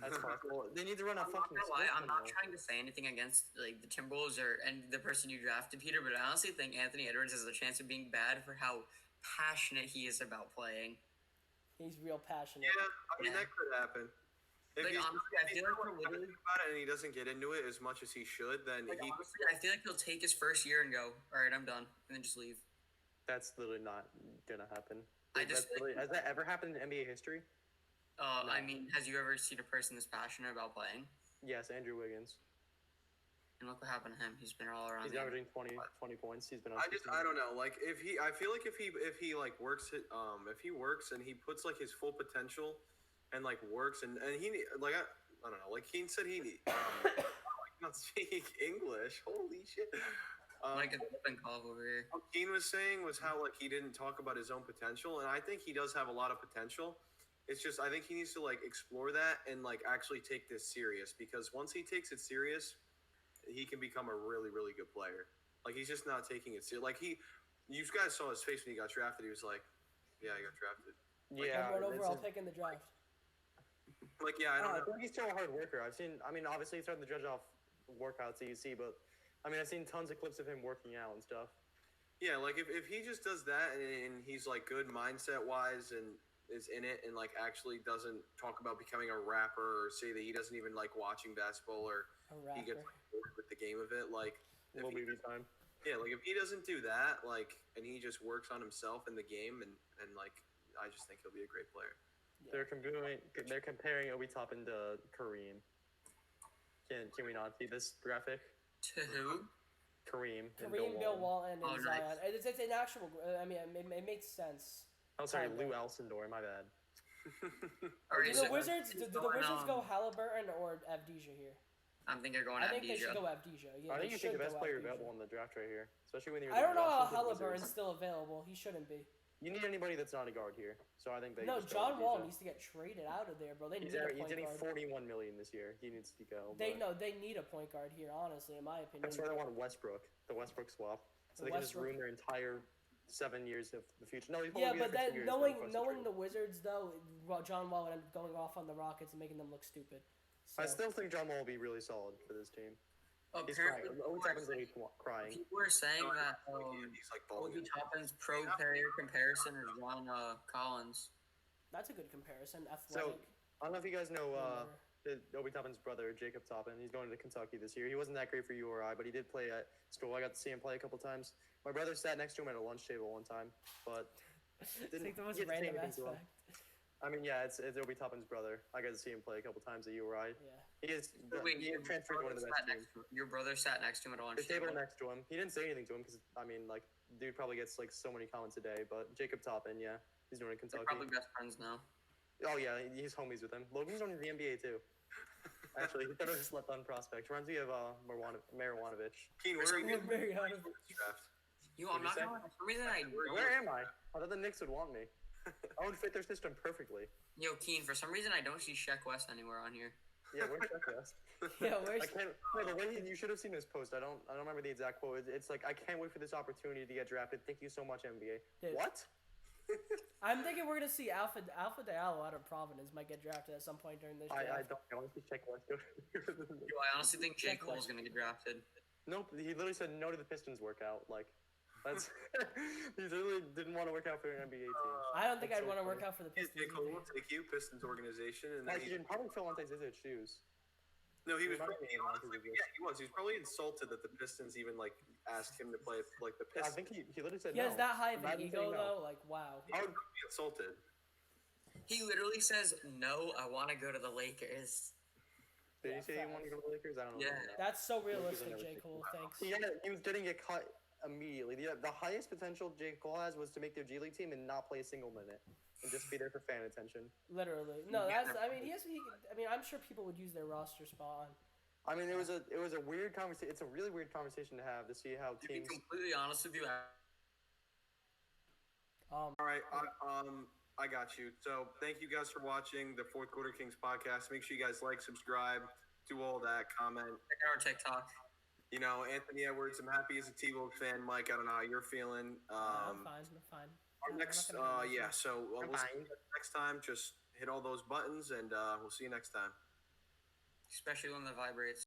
That's possible. They need to run a I'm not fucking. gonna lie, I'm not system, trying to say anything against like the Timberwolves and the person you drafted, Peter, but I honestly think Anthony Edwards has a chance of being bad for how passionate he is about playing. He's real passionate. Yeah, I mean Yeah. that could happen. If Like, he's, honestly, I if he's feel like not we're literally- passionate about it and he doesn't get into it as much as he should, then Like, he. honestly, I feel like he'll take his first year and go, all right, I'm done, and then just leave. That's literally not gonna happen. I just That's literally- has that ever happened in NBA history? I mean, has you ever seen a person this passionate about playing? Yes, Andrew Wiggins. And look what happened to him. He's been all around. He's the averaging 20 points. He's been. On I don't know. Like I feel like if he like works it, if he works and he puts like his full potential, and like works and he like I don't know. Like Keen said, he not speaking English. Holy shit. Like a open call over here. What Keen was saying was how like he didn't talk about his own potential, and I think he does have a lot of potential. It's just I think he needs to like explore that and like actually take this serious, because once he takes it serious, he can become a really really good player. Like he's just not taking it serious. Like you guys saw his face when he got drafted. He was like, "Yeah, I got drafted." Yeah. Number one this overall is- pick in the draft. Like yeah, I don't I know. think he's still a hard worker. I mean, obviously he's starting to judge off workouts that you see, but I mean, I've seen tons of clips of him working out and stuff. Yeah, like if he just does that and he's like good mindset wise and is in it and like actually doesn't talk about becoming a rapper or say that he doesn't even like watching basketball or A he gets rapper. like, bored with the game of it, like if Little he, baby time. yeah, like if he doesn't do that, like and he just works on himself in the game and like I just think he'll be a great player. They're comparing Obi Toppin to Kareem. Can we not see this graphic? To who? Kareem and Kareem, Bill Walton, and Oh, nice. Zion. It's an actual. I mean, it makes sense. Oh, sorry, Kinda. Lou Alcindor. My bad. Or Do is the it- Wizards? is Do the going, Wizards go Halliburton or Avdija here? I think they're going I at think they should Avdija. go Avdija. Yeah, I think they you should take the best go player Avdija. available in the draft right here, especially when you're. I don't know how Washington Halliburton's Wizards. still available. He shouldn't be. You need anybody that's not a guard here, so I think they. No, just go John with Wall Avdija. needs to get traded out of there, bro. They He's need a already- point getting guard. 41 million this year. He needs to go. They but they need a point guard here, honestly, in my opinion. That's why they want Westbrook, the Westbrook swap, so The they can just Westbrook. ruin their entire 7 years of the future. No, he's Yeah, only but be there for 2 then years, knowing request a knowing trade. the Wizards though, John Wall would end up going off on the Rockets and making them look stupid. So, I still think John Wall will be really solid for this team. He's crying. Apparently, Always happens when he's crying. people were saying that he's like balling Obi it. Toppin's pro player comparison is John Collins. that's a good comparison. So Athletic. I don't know if you guys know whatever. Obi Toppin's brother, Jacob Toppin. He's going to Kentucky this year. He wasn't that great for URI, but he did play at school. I got to see him play a couple times. My brother sat next to him at a lunch table one time, but It's didn't like the most get to say random anything to him. aspect. I mean, yeah, it's Obi Toppin's brother. I got to see him play a couple times at URI. Yeah. He is Wait, he transferred to one of the best teams. your brother sat next to him at a lunch The table next to him. He didn't say anything to him because I mean, like, dude probably gets like so many comments a day. But Jacob Toppin, yeah, he's doing it in They're Kentucky. probably best friends now. Oh yeah, he's homies with him. Logan's going to the NBA too. Actually, he thought he slept on prospect. Reminds me of Marijuanovich. Keen, where are you getting Very honest. this draft? You, What'd I'm you not say? gonna. For some reason, I Where am I? I thought the Knicks would want me. I would fit their system perfectly. Yo, Keen. For some reason, I don't see Sheck West anywhere on here. Yeah, where's Shaq West? Yeah, I where's can't. No, the way you should have seen this post. I don't remember the exact quote. It's like, I can't wait for this opportunity to get drafted. Thank you so much, NBA. Dude. What? I'm thinking we're gonna see Alpha Diallo out of Providence might get drafted at some point during this draft. I don't. I want to see Shaq West go. Yo, I honestly think J. Sheck Cole's West. gonna get drafted. Nope. He literally said no to the Pistons workout. Like, that's. He literally didn't want to work out for an NBA team. I don't think That's I'd so want to work funny. out for the Yeah, Pistons. J. Cole either. will take you, Pistons organization, and then Like, he didn't probably fill on Zizic shoes. no, he was might probably, be in honestly, Zizic. yeah, he was. He was probably insulted that the Pistons even like asked him to play like the I Pistons. think he literally said He no. has that high of an Imagine ego saying no. though. Like wow. He would be insulted. He literally says, "No, I want to go to the Lakers." Did Yeah, you say he wanted to go to the Lakers? I don't know. Yeah. That's so Lakers realistic, are never J. taking Cole. Thanks. He was getting it cut immediately. The highest potential J. Cole has was to make their G League team and not play a single minute and just be there for fan attention. Literally. No, that's. I mean, I mean, I'm sure people would use their roster spot on. I mean, it was a weird conversation. It's a really weird conversation to have to see how To be teams. completely honest with you, All right, I got you. So thank you guys for watching the Fourth Quarter Kings podcast. Make sure you guys like, subscribe, do all that, comment. check out our TikTok. You know, Anthony Edwards, I'm happy as a T-Wolves fan. Mike, I don't know how you're feeling. I'm fine. I'm fine. Our I'm next, not gonna be so we'll see Fine. you guys next time. Just hit all those buttons, and we'll see you next time. Especially when the vibrates.